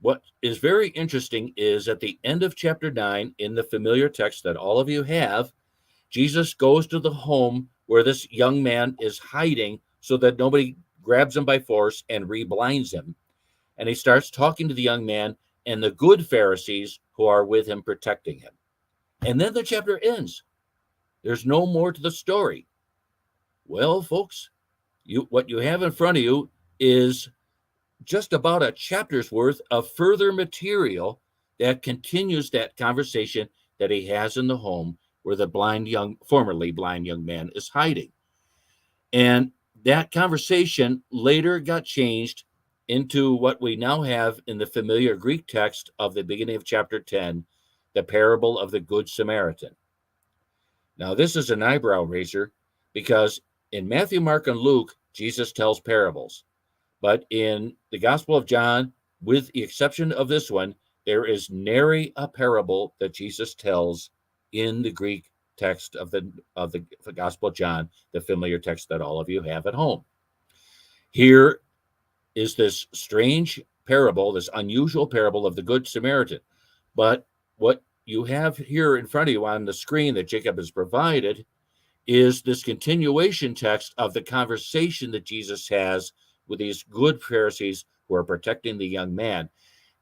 what is very interesting is at the end of chapter 9, in the familiar text that all of you have, Jesus goes to the home where this young man is hiding so that nobody grabs him by force and reblinds him. And he starts talking to the young man and the good Pharisees who are with him, protecting him. And then the chapter ends. There's no more to the story. Well, folks, what you have in front of you is just about a chapter's worth of further material that continues that conversation that he has in the home where the formerly blind young man is hiding. And that conversation later got changed into what we now have in the familiar Greek text of the beginning of chapter 10, the parable of the Good Samaritan. Now, this is an eyebrow raiser because in Matthew, Mark, and Luke, Jesus tells parables. But in the Gospel of John, with the exception of this one, there is nary a parable that Jesus tells in the Greek text of the Gospel of John, the familiar text that all of you have at home. Here is this strange parable, this unusual parable of the Good Samaritan. But what you have here in front of you on the screen that Jacob has provided is this continuation text of the conversation that Jesus has with these good Pharisees who are protecting the young man.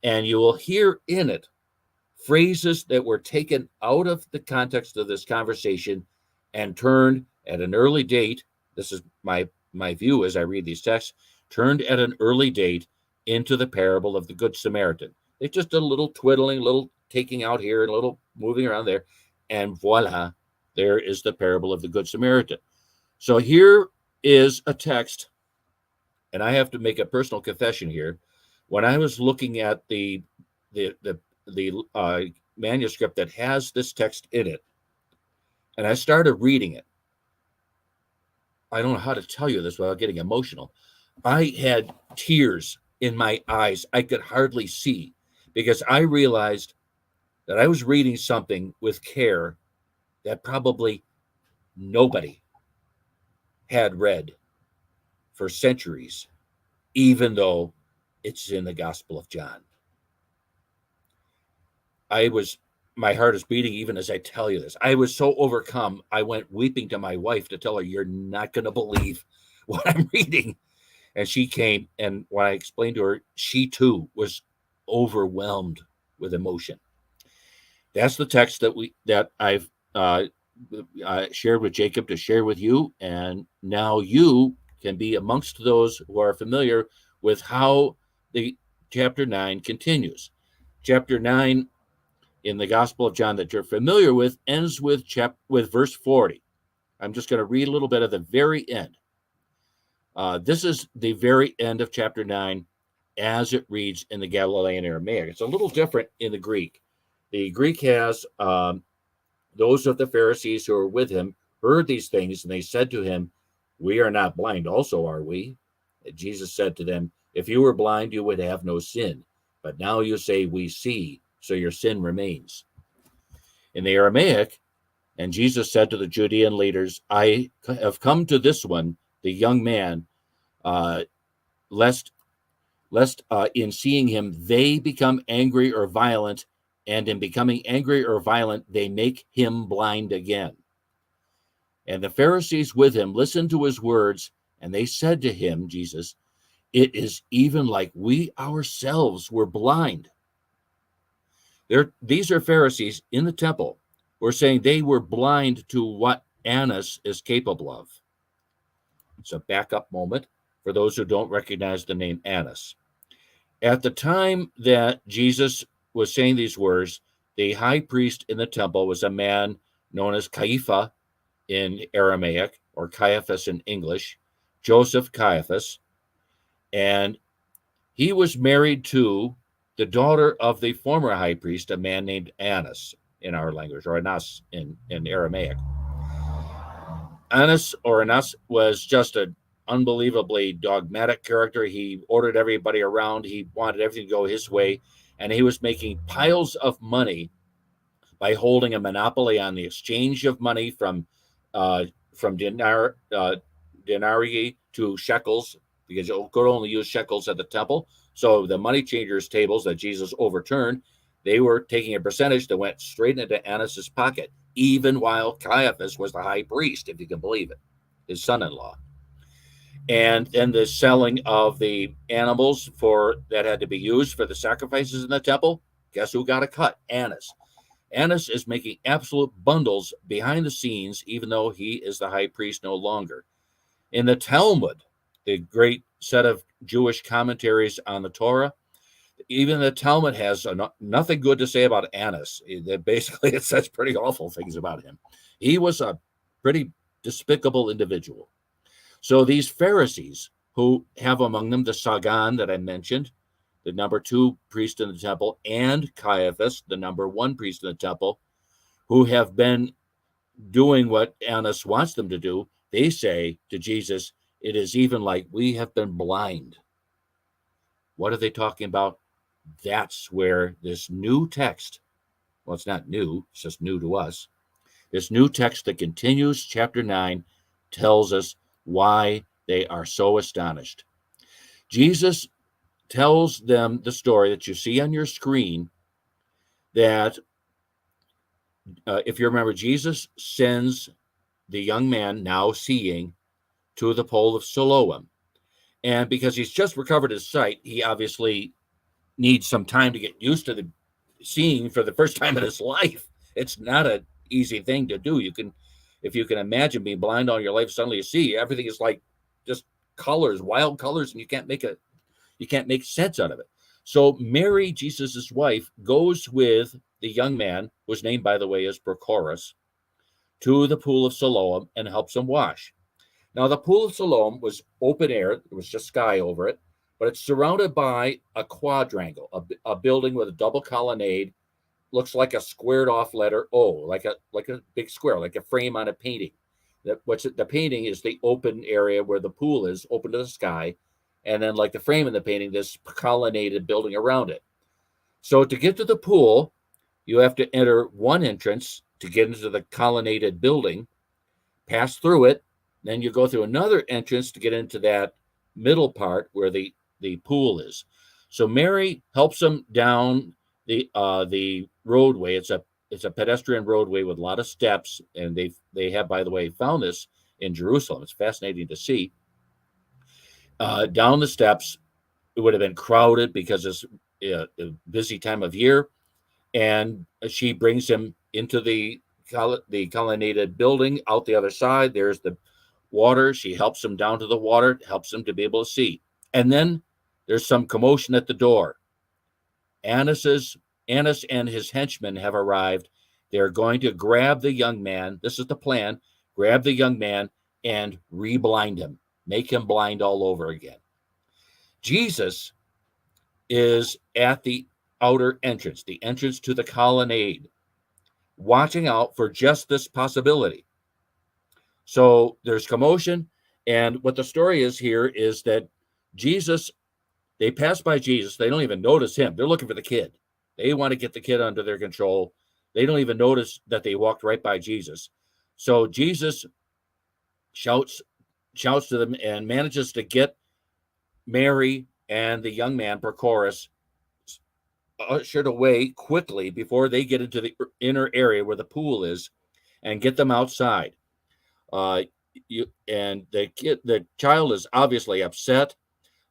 And you will hear in it phrases that were taken out of the context of this conversation and turned at an early date. This is my view as I read these texts, turned at an early date into the parable of the Good Samaritan. It's just a little twiddling, a little taking out here, and a little moving around there. And voila, there is the parable of the Good Samaritan. So here is a text, and I have to make a personal confession here. When I was looking at the manuscript that has this text in it, and I started reading it, I don't know how to tell you this without getting emotional. I had tears in my eyes. I could hardly see because I realized that I was reading something with care that probably nobody had read for centuries, even though it's in the Gospel of John. My heart is beating even as I tell you this. I was so overcome, I went weeping to my wife to tell her, "You're not going to believe what I'm reading." And she came, and when I explained to her, she too was overwhelmed with emotion. That's the text that I've shared with Jacob to share with you, and now you can be amongst those who are familiar with how the chapter 9 continues. Chapter 9 in the Gospel of John that you're familiar with ends with verse 40. I'm just going to read a little bit of the very end. This is the very end of chapter 9 as it reads in the Galilean Aramaic. It's a little different in the Greek. The Greek has those of the Pharisees who were with him heard these things, and they said to him, "We are not blind, also are we?" And Jesus said to them, "If you were blind, you would have no sin. But now you say, 'We see,' so your sin remains." In the Aramaic, and Jesus said to the Judean leaders, "I have come to this one, the young man, lest in seeing him they become angry or violent, and in becoming angry or violent they make him blind again." And the Pharisees with him listened to his words, and they said to him, Jesus, "It is even like we ourselves were blind." These are Pharisees in the temple who are saying they were blind to what Annas is capable of. It's a backup moment for those who don't recognize the name Annas. At the time that Jesus was saying these words, the high priest in the temple was a man known as Caiaphas in Aramaic, or Caiaphas in English, Joseph Caiaphas, and he was married to the daughter of the former high priest, a man named Annas in our language, or Anas in Aramaic. Anas was just an unbelievably dogmatic character. He ordered everybody around. He wanted everything to go his way, and he was making piles of money by holding a monopoly on the exchange of money from denarii to shekels, because you could only use shekels at the temple. So the money changers' tables that Jesus overturned, they were taking a percentage that went straight into Annas's pocket, even while Caiaphas was the high priest, if you can believe it, his son-in-law. And then the selling of the animals that had to be used for the sacrifices in the temple. Guess who got a cut? Annas. Annas is making absolute bundles behind the scenes, even though he is the high priest no longer. In the Talmud, the great set of Jewish commentaries on the Torah, even the Talmud has nothing good to say about Annas. Basically, it says pretty awful things about him. He was a pretty despicable individual. So these Pharisees, who have among them the Sagan that I mentioned, the number 2 priest in the temple, and Caiaphas, the number 1 priest in the temple, who have been doing what Annas wants them to do, they say to Jesus, it is even like we have been blind. What are they talking about? That's where this new text, well, it's not new, it's just new to us. This new text that continues, chapter 9, tells us why they are so astonished. Jesus tells them the story that you see on your screen, that if you remember, Jesus sends the young man, now seeing, to the pool of Siloam. And because he's just recovered his sight, he obviously needs some time to get used to the seeing for the first time in his life. It's not an easy thing to do. If you can imagine being blind all your life, suddenly you see everything is like just colors, wild colors, and you can't make sense out of it. So Mary, Jesus's wife, goes with the young man, whose name, by the way, is Prochorus, to the pool of Siloam and helps him wash. Now, the pool of Siloam was open air. There was just sky over it, but it's surrounded by a quadrangle, a building with a double colonnade, looks like a squared off letter O, like a big square, like a frame on a painting. The painting is the open area where the pool is, open to the sky, and then like the frame in the painting, this colonnaded building around it. So to get to the pool, you have to enter one entrance to get into the colonnaded building, pass through it, then you go through another entrance to get into that middle part where the pool is. So Mary helps them down the roadway. It's a pedestrian roadway with a lot of steps, and they have, by the way, found this in Jerusalem. It's fascinating to see. Down the steps, it would have been crowded because it's a busy time of year, and she brings him into the colonnaded building. Out the other side, there's the water. She helps him down to the water, helps him to be able to see. And then there's some commotion at the door. Annas and his henchmen have arrived. They're going to grab the young man. This is the plan. Grab the young man and re-blind him. Make him blind all over again. Jesus is at the outer entrance, the entrance to the colonnade, watching out for just this possibility. So there's commotion, and what the story is here is that they pass by Jesus. They don't even notice him. They're looking for the kid. They want to get the kid under their control. They don't even notice that they walked right by Jesus. So Jesus shouts to them and manages to get Mary and the young man, Prochorus, ushered away quickly before they get into the inner area where the pool is, and get them outside. The child is obviously upset.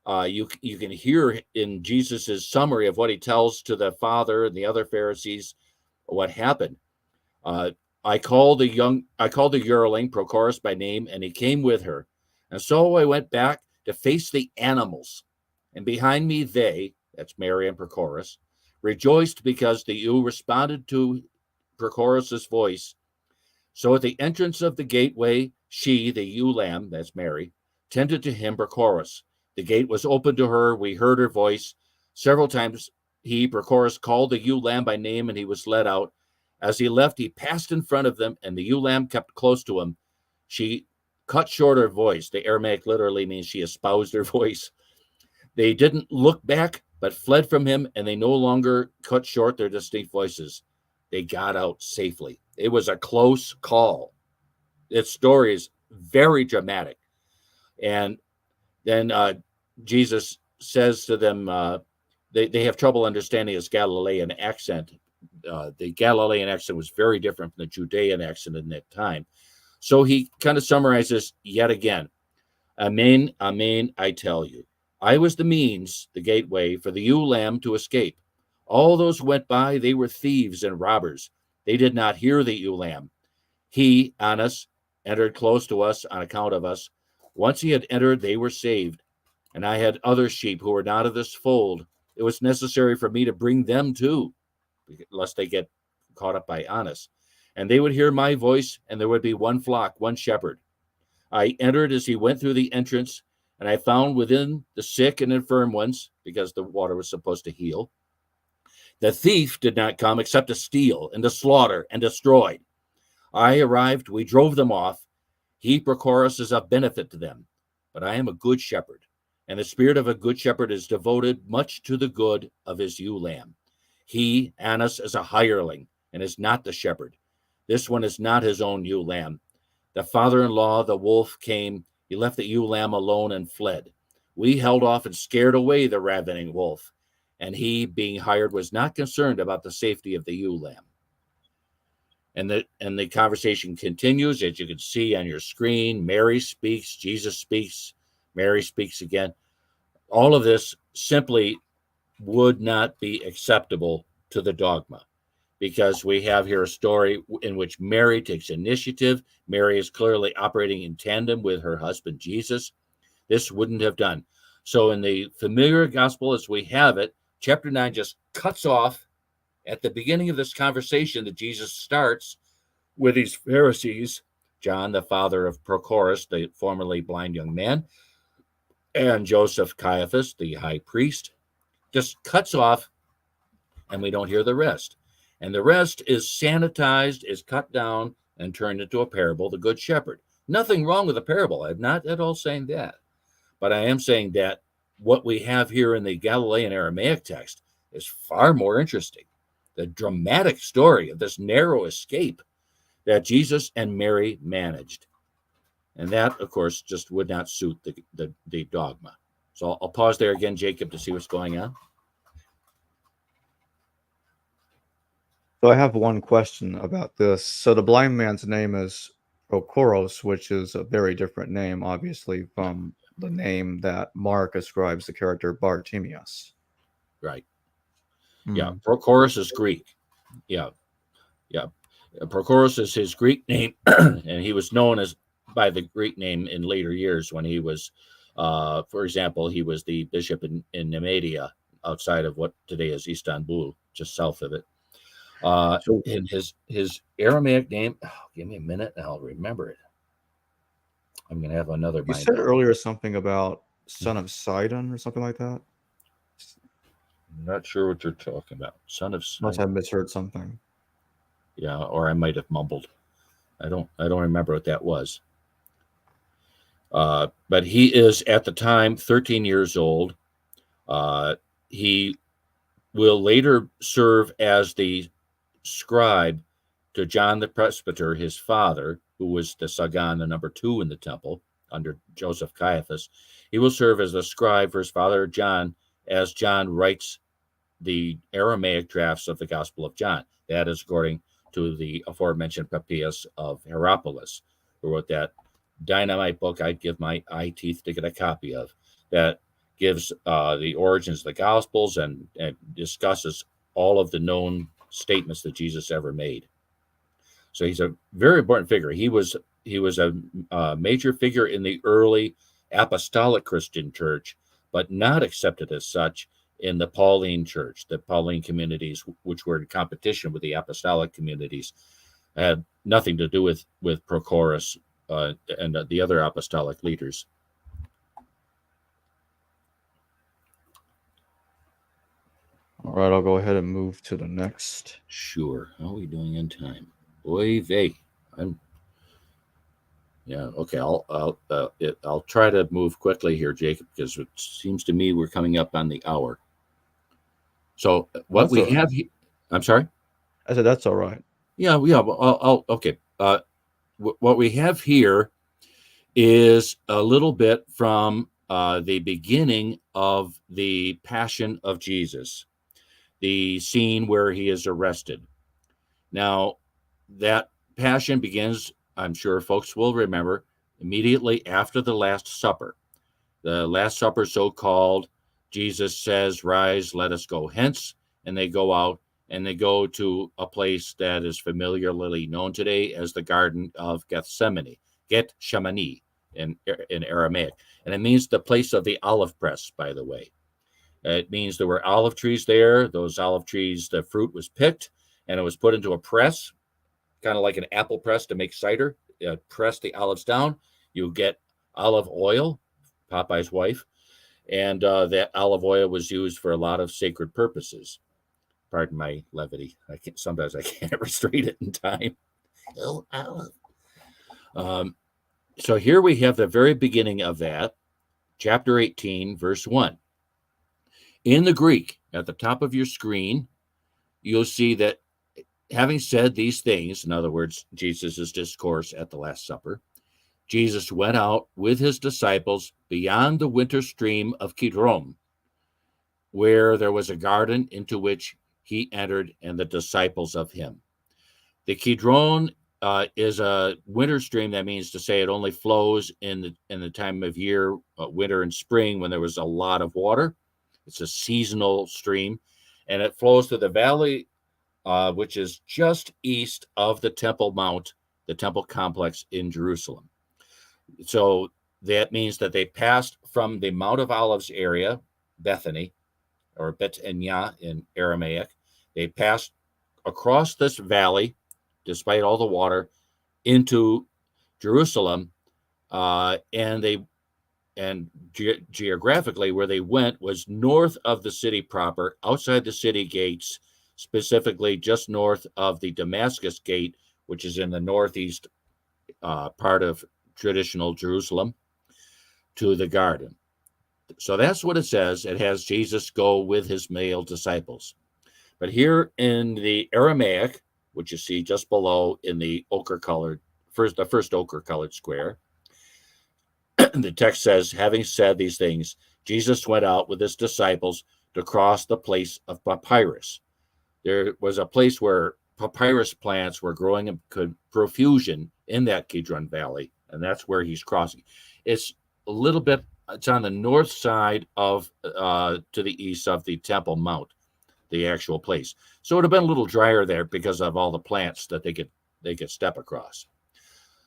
You can hear in Jesus's summary of what he tells to the father and the other Pharisees what happened. I called the yearling Prochorus by name, and he came with her. And so I went back to face the animals. And behind me that's Mary and Prochorus, rejoiced because the ewe responded to Prochorus's voice. So at the entrance of the gateway, she, the ewe lamb, that's Mary, tended to him, Prochorus. The gate was open to her. We heard her voice. Several times he, Prochorus, called the ewe lamb by name, and he was led out. As he left, he passed in front of them, and the ewe lamb kept close to him. She cut short her voice. The Aramaic literally means she espoused her voice. They didn't look back, but fled from him, and they no longer cut short their distinct voices. They got out safely. It was a close call. Its story is very dramatic. And then Jesus says to them, they have trouble understanding his Galilean accent. The Galilean accent was very different from the Judean accent in that time. So he kind of summarizes yet again. Amen, amen, I tell you. I was the means, the gateway, for the ewe lamb to escape. All those who went by, they were thieves and robbers. They did not hear the ewe lamb. He, Annas, entered close to us on account of us. Once he had entered, they were saved. And I had other sheep who were not of this fold. It was necessary for me to bring them too, lest they get caught up by Annas. And they would hear my voice, and there would be one flock, one shepherd. I entered as he went through the entrance, and I found within the sick and infirm ones, because the water was supposed to heal. The thief did not come except to steal and to slaughter and destroy. I arrived, we drove them off. He, Prochorus, is of benefit to them, but I am a good shepherd, and the spirit of a good shepherd is devoted much to the good of his ewe lamb. He, Annas, is a hireling and is not the shepherd. This one is not his own ewe lamb. The father-in-law, the wolf, came. He left the ewe lamb alone and fled. We held off and scared away the ravening wolf, and he, being hired, was not concerned about the safety of the ewe lamb. And the conversation continues, as you can see on your screen. Mary speaks, Jesus speaks, Mary speaks again. All of this simply would not be acceptable to the dogma, because we have here a story in which Mary takes initiative. Mary is clearly operating in tandem with her husband, Jesus. This wouldn't have done. So in the familiar gospel as we have it, chapter 9 just cuts off at the beginning of this conversation that Jesus starts with these Pharisees, John, the father of Prochorus, the formerly blind young man, and Joseph Caiaphas, the high priest, just cuts off, and we don't hear the rest. And the rest is sanitized, is cut down, and turned into a parable, the Good Shepherd. Nothing wrong with the parable. I'm not at all saying that. But I am saying that what we have here in the Galilean Aramaic text is far more interesting. The dramatic story of this narrow escape that Jesus and Mary managed. And that, of course, just would not suit the dogma. So I'll pause there again, Jacob, to see what's going on. So I have one question about this. So the blind man's name is Prochorus, which is a very different name, obviously, from the name that Mark ascribes the character Bartimaeus. Right. Yeah, Prochorus is Greek. Yeah. Prochorus is his Greek name, and he was known as by the Greek name in later years when he was, for example, he was the bishop in Nimedia, outside of what today is Istanbul, just south of it. And his Aramaic name, give me a minute and I'll remember it. I'm going to have another. You said earlier something about son of Sidon or something like that. I'm not sure what you're talking about. Son of Sidon. Must have misheard something. Yeah, or I might have mumbled. I don't remember what that was. But he is at the time 13 years old. He will later serve as the scribe to John the presbyter, his father, who was the Sagan, the number 2 in the temple under Joseph Caiaphas. He will serve as the scribe for his father John, as John writes the Aramaic drafts of the Gospel of John. That is according to the aforementioned Papias of Hierapolis, who wrote that dynamite book I'd give my eye teeth to get a copy of, that gives the origins of the Gospels and discusses all of the known statements that Jesus ever made. So he's a very important figure. He was a major figure in the early apostolic Christian church, but not accepted as such in the Pauline church. The Pauline communities, which were in competition with the apostolic communities, had nothing to do with Prochorus and the other apostolic leaders. All right, I'll go ahead and move to the next. Sure. How are we doing in time? Oy vey. Okay. I'll try to move quickly here, Jacob, because it seems to me we're coming up on the hour. So what That's we all right. have, I'm sorry. I said that's all right. Yeah. Well, okay. What we have here is a little bit from the beginning of the Passion of Jesus, the scene where he is arrested. Now, that passion begins, I'm sure folks will remember, immediately after the Last Supper. The Last Supper, so called, Jesus says, "Rise, let us go hence." And they go out and they go to a place that is familiarly known today as the Garden of Gethsemane, Gethsemane in Aramaic. And it means the place of the olive press, by the way. It means there were olive trees there. Those olive trees, the fruit was picked and it was put into a press, kind of like an apple press to make cider. Press the olives down. You get olive oil, Popeye's wife, and that olive oil was used for a lot of sacred purposes. Pardon my levity. Sometimes I can't restrain it in time. Oh, olive. So here we have the very beginning of that, chapter 18, verse 1. In the Greek, at the top of your screen, you'll see that having said these things, in other words, Jesus' discourse at the Last Supper, Jesus went out with his disciples beyond the winter stream of Kidron, where there was a garden into which he entered and the disciples of him. The Kidron is a winter stream. That means to say it only flows in the time of year, winter and spring, when there was a lot of water. It's a seasonal stream, and it flows through the valley, which is just east of the Temple Mount, the Temple complex in Jerusalem. So that means that they passed from the Mount of Olives area, Bethany, or Bet-Enya in Aramaic. They passed across this valley, despite all the water, into Jerusalem, geographically where they went was north of the city proper, outside the city gates, specifically just north of the Damascus Gate, which is in the northeast part of traditional Jerusalem, to the garden. So that's what it says. It has Jesus go with his male disciples. But here in the Aramaic, which you see just below in the the first ochre-colored square, the text says, having said these things, Jesus went out with his disciples to cross the place of papyrus. There was a place where papyrus plants were growing in profusion in that Kidron Valley, and that's where he's crossing. It's on the north side of, to the east of the Temple Mount, the actual place. So it would have been a little drier there because of all the plants that they could step across.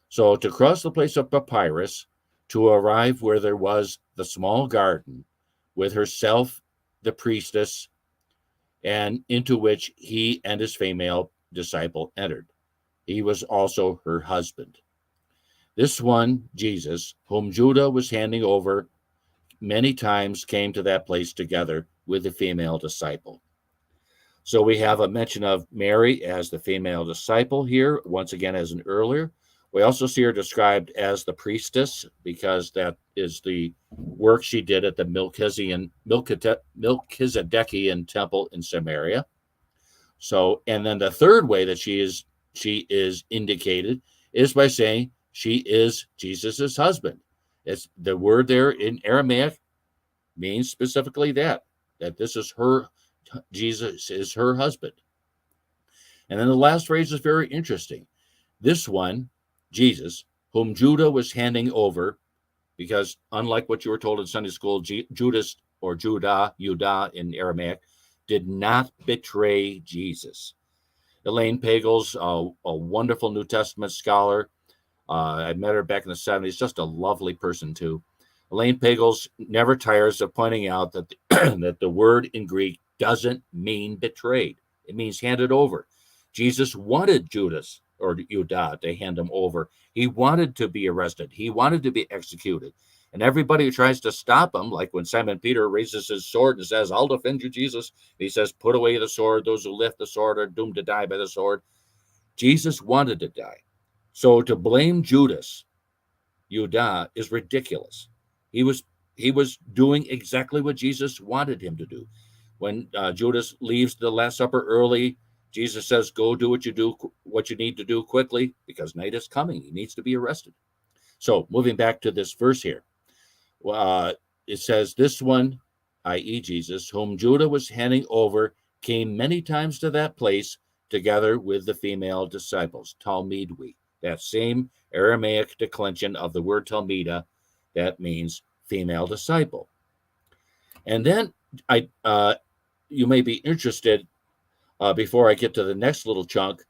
So to cross the place of papyrus, to arrive where there was the small garden with herself, the priestess, and into which he and his female disciple entered. He was also her husband. This one, Jesus, whom Judah was handing over, many times came to that place together with the female disciple. So we have a mention of Mary as the female disciple here, once again as an earlier. We also see her described as the priestess because that is the work she did at the Melchizedekian temple in Samaria. So, and then the third way that she is indicated is by saying she is Jesus's husband. It's the word there in Aramaic means specifically that this is her, Jesus is her husband. And then the last phrase is very interesting. This one, Jesus, whom Judah was handing over, because unlike what you were told in Sunday school, Judas or Judah in Aramaic, did not betray Jesus. Elaine Pagels, a wonderful New Testament scholar. I met her back in the 70s, just a lovely person too. Elaine Pagels never tires of pointing out that that the word in Greek doesn't mean betrayed. It means handed over. Jesus wanted Judas or Judah to hand him over. He wanted to be arrested. He wanted to be executed. And everybody who tries to stop him, like when Simon Peter raises his sword and says, "I'll defend you, Jesus," he says, "Put away the sword. Those who lift the sword are doomed to die by the sword." Jesus wanted to die. So to blame Judas is ridiculous. He was doing exactly what Jesus wanted him to do. When Judas leaves the Last Supper early, Jesus says, "Go do what you need to do quickly, because night is coming." He needs to be arrested. So moving back to this verse here, it says, "This one, i.e. Jesus, whom Judah was handing over, came many times to that place together with the female disciples." Talmidwi, that same Aramaic declension of the word Talmida, that means female disciple. And then you may be interested, before I get to the next little chunk,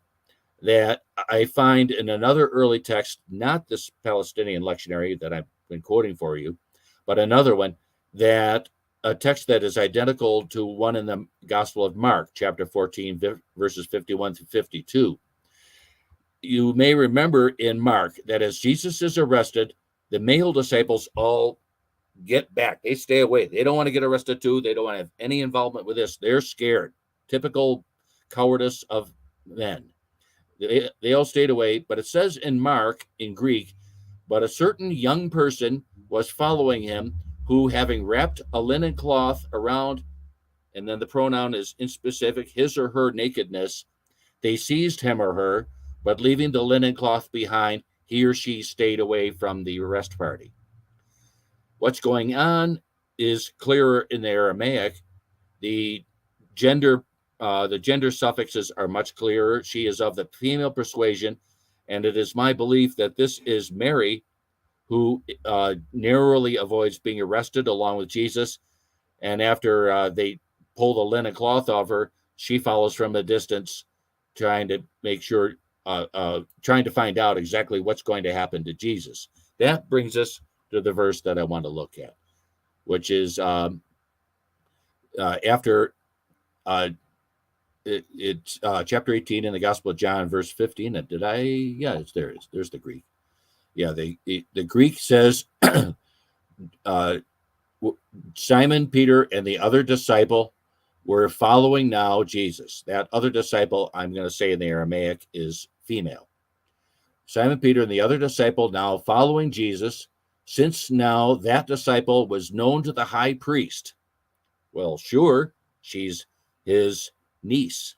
that I find in another early text, not this Palestinian lectionary that I've been quoting for you, but another one, that a text that is identical to one in the Gospel of Mark, chapter 14, verses 51 through 52. You may remember in Mark that as Jesus is arrested, the male disciples all get back. They stay away. They don't want to get arrested too. They don't want to have any involvement with this. They're scared. Typical cowardice of men. They all stayed away. But it says in Mark, in Greek, "But a certain young person was following him, who, having wrapped a linen cloth around," and then the pronoun is inspecific, "his or her nakedness, they seized him or her, but leaving the linen cloth behind, he or she stayed away from the arrest party." What's going on is clearer in the Aramaic. The gender suffixes are much clearer. She is of the female persuasion, and it is my belief that this is Mary, who narrowly avoids being arrested along with Jesus. And after they pull the linen cloth off her, she follows from a distance, trying to make sure, trying to find out exactly what's going to happen to Jesus. That brings us to the verse that I want to look at, which is after it's chapter 18 in the Gospel of John, verse 15. And there's the Greek. Yeah, the Greek says, Simon Peter and the other disciple were following now Jesus. That other disciple, I'm going to say in the Aramaic, is female. Simon Peter and the other disciple now following Jesus, since now that disciple was known to the high priest. Well, sure, she's his niece.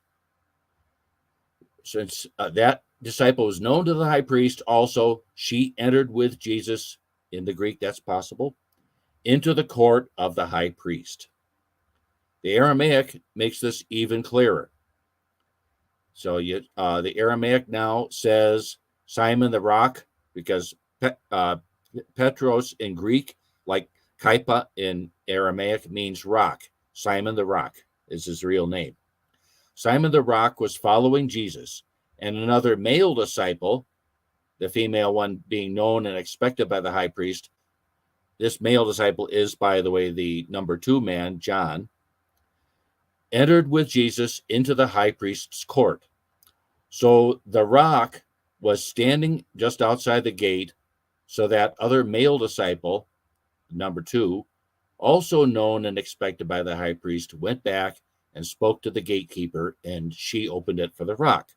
Since that disciple was known to the high priest, also she entered with Jesus, in the Greek that's possible, into the court of the high priest. The Aramaic makes this even clearer. So the Aramaic now says Simon the rock, because Petros in Greek, like Kaipa in Aramaic, means rock. Simon the rock is his real name. Simon the rock was following Jesus, and another male disciple, the female one being known and expected by the high priest. This male disciple is, by the way, the number 2 man, John, entered with Jesus into the high priest's court. So the rock was standing just outside the gate, so that other male disciple, number 2, also known and expected by the high priest, went back and spoke to the gatekeeper, and she opened it for the rock.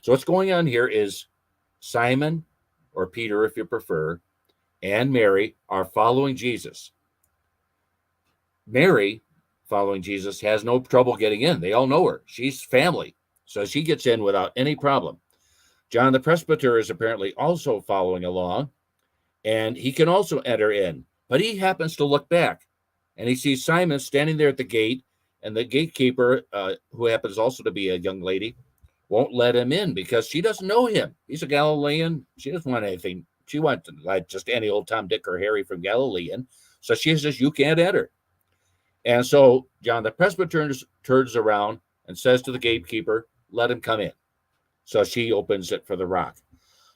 So what's going on here is Simon, or Peter if you prefer, and Mary are following Jesus. Mary, following Jesus, has no trouble getting in. They all know her. She's family. So she gets in without any problem. John the presbyter is apparently also following along, and he can also enter in. But he happens to look back, and he sees Simon standing there at the gate, and the gatekeeper, who happens also to be a young lady, won't let him in because she doesn't know him. He's a Galilean. She doesn't want anything. She wants like just any old Tom, Dick, or Harry from Galilean. So she says, "You can't enter." And so John the presbyter turns around and says to the gatekeeper, "Let him come in." So she opens it for the rock.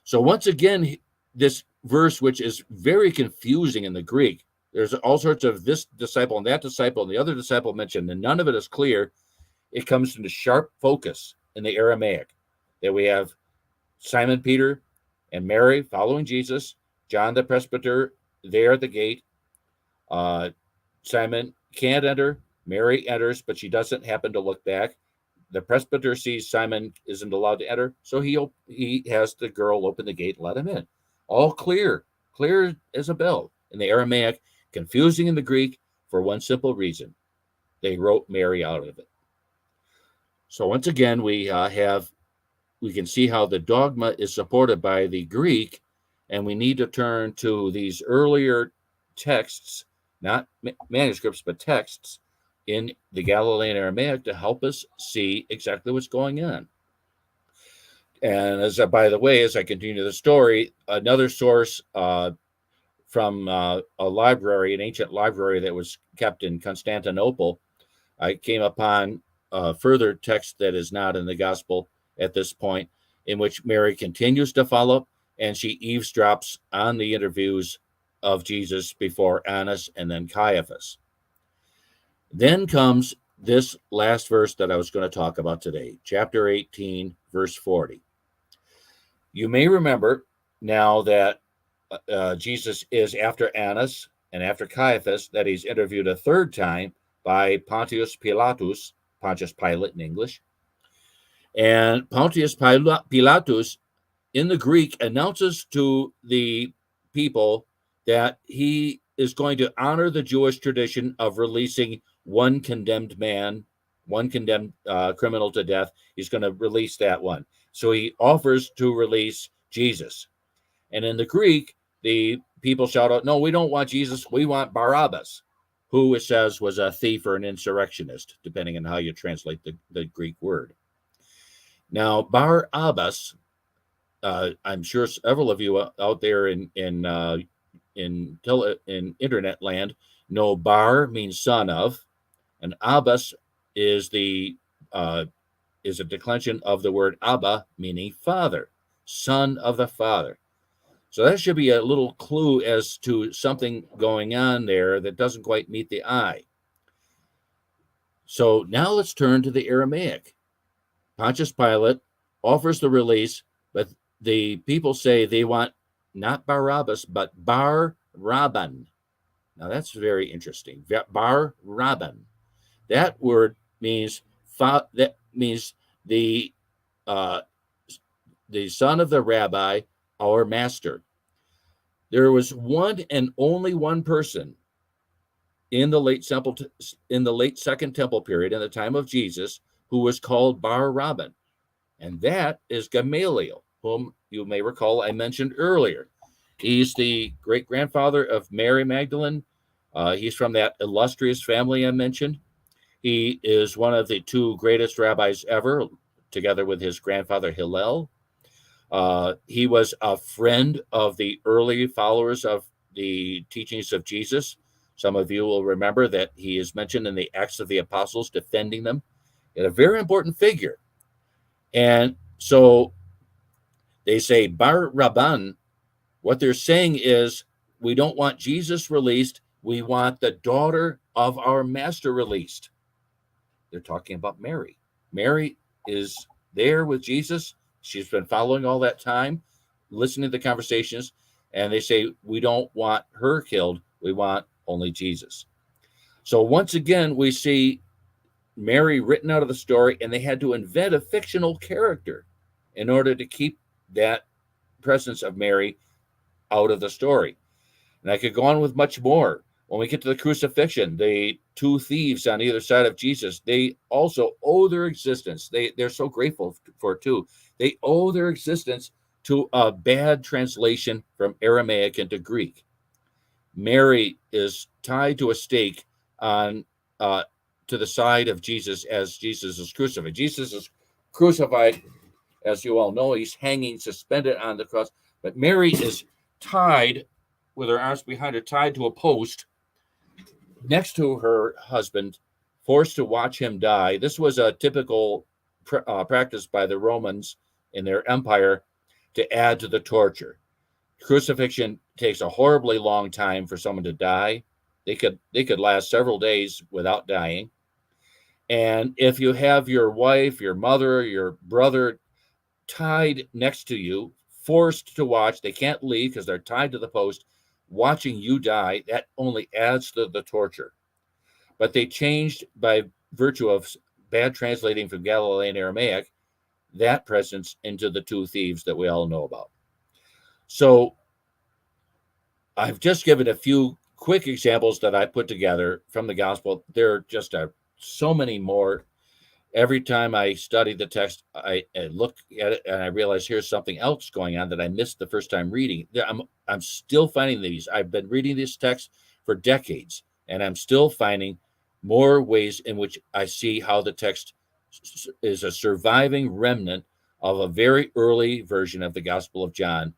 So once again, this verse, which is very confusing in the Greek, there's all sorts of this disciple and that disciple and the other disciple mentioned, and none of it is clear. It comes into sharp focus in the Aramaic that we have Simon Peter and Mary following Jesus, John the presbyter there at the gate. Simon can't enter. Mary enters, but she doesn't happen to look back. The presbyter sees Simon isn't allowed to enter, so he has the girl open the gate and let him in. All clear as a bell in the Aramaic, confusing in the Greek for one simple reason. They wrote Mary out of it. So once again, we can see how the dogma is supported by the Greek, and we need to turn to these earlier texts, not manuscripts, but texts in the Galilean Aramaic to help us see exactly what's going on. And by the way, as I continue the story, another source from a library, an ancient library that was kept in Constantinople, I came upon a further text that is not in the gospel at this point, in which Mary continues to follow, and she eavesdrops on the interviews of Jesus before Annas and then Caiaphas. Then comes this last verse that I was going to talk about today, chapter 18, verse 40. You may remember now that Jesus is after Annas and after Caiaphas, that he's interviewed a third time by Pontius Pilate in English. And Pontius Pilatus in the Greek announces to the people that he is going to honor the Jewish tradition of releasing one condemned criminal to death. He's going to release that one. So he offers to release Jesus. And in the Greek, the people shout out, no, we don't want Jesus. We want Barabbas, who it says was a thief or an insurrectionist, depending on how you translate the Greek word. Now, Barabbas, I'm sure several of you out there in internet land know Bar means son of, and Abbas is a declension of the word Abba, meaning father, son of the father. So that should be a little clue as to something going on there that doesn't quite meet the eye. So now let's turn to the Aramaic. Pontius Pilate offers the release, but the people say they want not Barabbas, but Bar Rabban. Now that's very interesting. Bar Rabban. That word means the son of the rabbi, our master. There was one and only one person in the late Second Temple period, in the time of Jesus, who was called Bar Rabban, and that is Gamaliel, whom you may recall I mentioned earlier. He's the great-grandfather of Mary Magdalene. He's from that illustrious family I mentioned. He is one of the two greatest rabbis ever, together with his grandfather Hillel. He was a friend of the early followers of the teachings of Jesus. Some of you will remember that he is mentioned in the Acts of the Apostles, defending them. And a very important figure. And so they say Bar Rabban. What they're saying is, we don't want Jesus released. We want the daughter of our master released. They're talking about Mary. Mary is there with Jesus. She's been following all that time, listening to the conversations, and they say, we don't want her killed. We want only Jesus. So once again, we see Mary written out of the story, and they had to invent a fictional character in order to keep that presence of Mary out of the story. And I could go on with much more. When we get to the crucifixion, the two thieves on either side of Jesus, they also owe their existence. They're so grateful for it too. They owe their existence to a bad translation from Aramaic into Greek. Mary is tied to a stake on to the side of Jesus as Jesus is crucified. Jesus is crucified, as you all know. He's hanging suspended on the cross, but Mary is tied with her arms behind her, tied to a post next to her husband, forced to watch him die. This was a typical practice by the Romans in their empire to add to the torture. Crucifixion takes a horribly long time for someone to die. They could last several days without dying. And if you have your wife, your mother, your brother tied next to you, forced to watch, they can't leave because they're tied to the post, watching you die, that only adds to the torture. But they changed by virtue of bad translating from Galilean Aramaic that presence into the two thieves that we all know about. So I've just given a few quick examples that I put together from the gospel. There are just so many more. Every time I study the text, I look at it and I realize here's something else going on that I missed the first time reading. I'm still finding these. I've been reading this text for decades, and I'm still finding more ways in which I see how the text is a surviving remnant of a very early version of the Gospel of John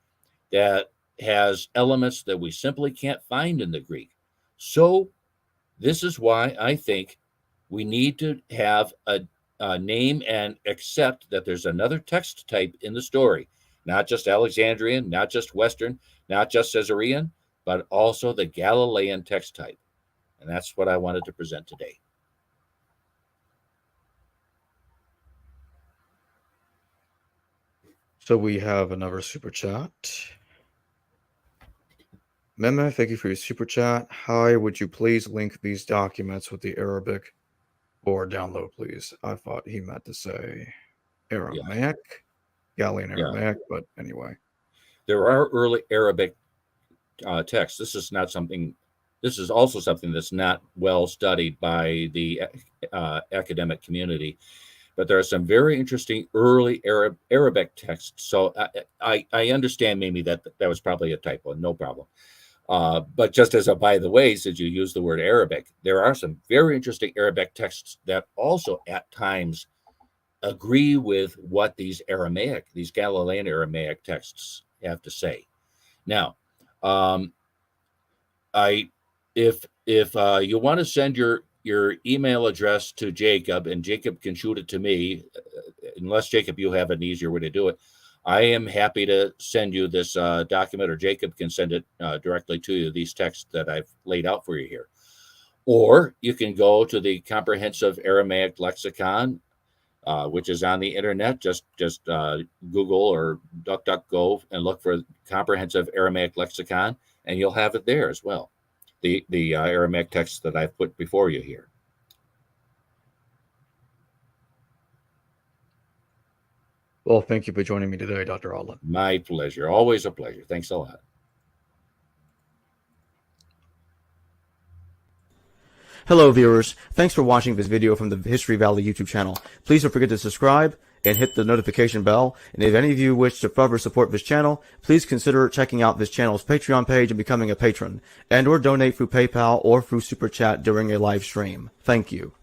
that has elements that we simply can't find in the Greek. So this is why I think we need to have a name and accept that there's another text type in the story, not just Alexandrian, not just Western, not just Caesarean, but also the Galilean text type. And that's what I wanted to present today. So we have another super chat. Meme, thank you for your super chat. Hi, would you please link these documents with the Arabic or download, please? I thought he meant to say Aramaic, Galilean Aramaic, but anyway. There are early Arabic texts. This is also something that's not well studied by the academic community. But there are some very interesting early Arabic texts. So I understand maybe that was probably a typo, no problem. But just as a by the way, since you use the word Arabic, there are some very interesting Arabic texts that also at times agree with what these Galilean Aramaic texts have to say. Now, if you want to send your email address to Jacob, and Jacob can shoot it to me, unless Jacob, you have an easier way to do it, I am happy to send you this document, or Jacob can send it directly to you, these texts that I've laid out for you here. Or you can go to the Comprehensive Aramaic Lexicon, which is on the internet. Just Google or DuckDuckGo and look for Comprehensive Aramaic Lexicon, and you'll have it there as well. The Aramaic text that I've put before you here. Well, thank you for joining me today, Dr. Audlin. My pleasure. Always a pleasure. Thanks a lot. Hello viewers, thanks for watching this video from the History Valley YouTube channel. Please don't forget to subscribe and hit the notification bell. And if any of you wish to further support this channel, please consider checking out this channel's Patreon page and becoming a patron, and or donate through PayPal or through Super Chat during a live stream. Thank you.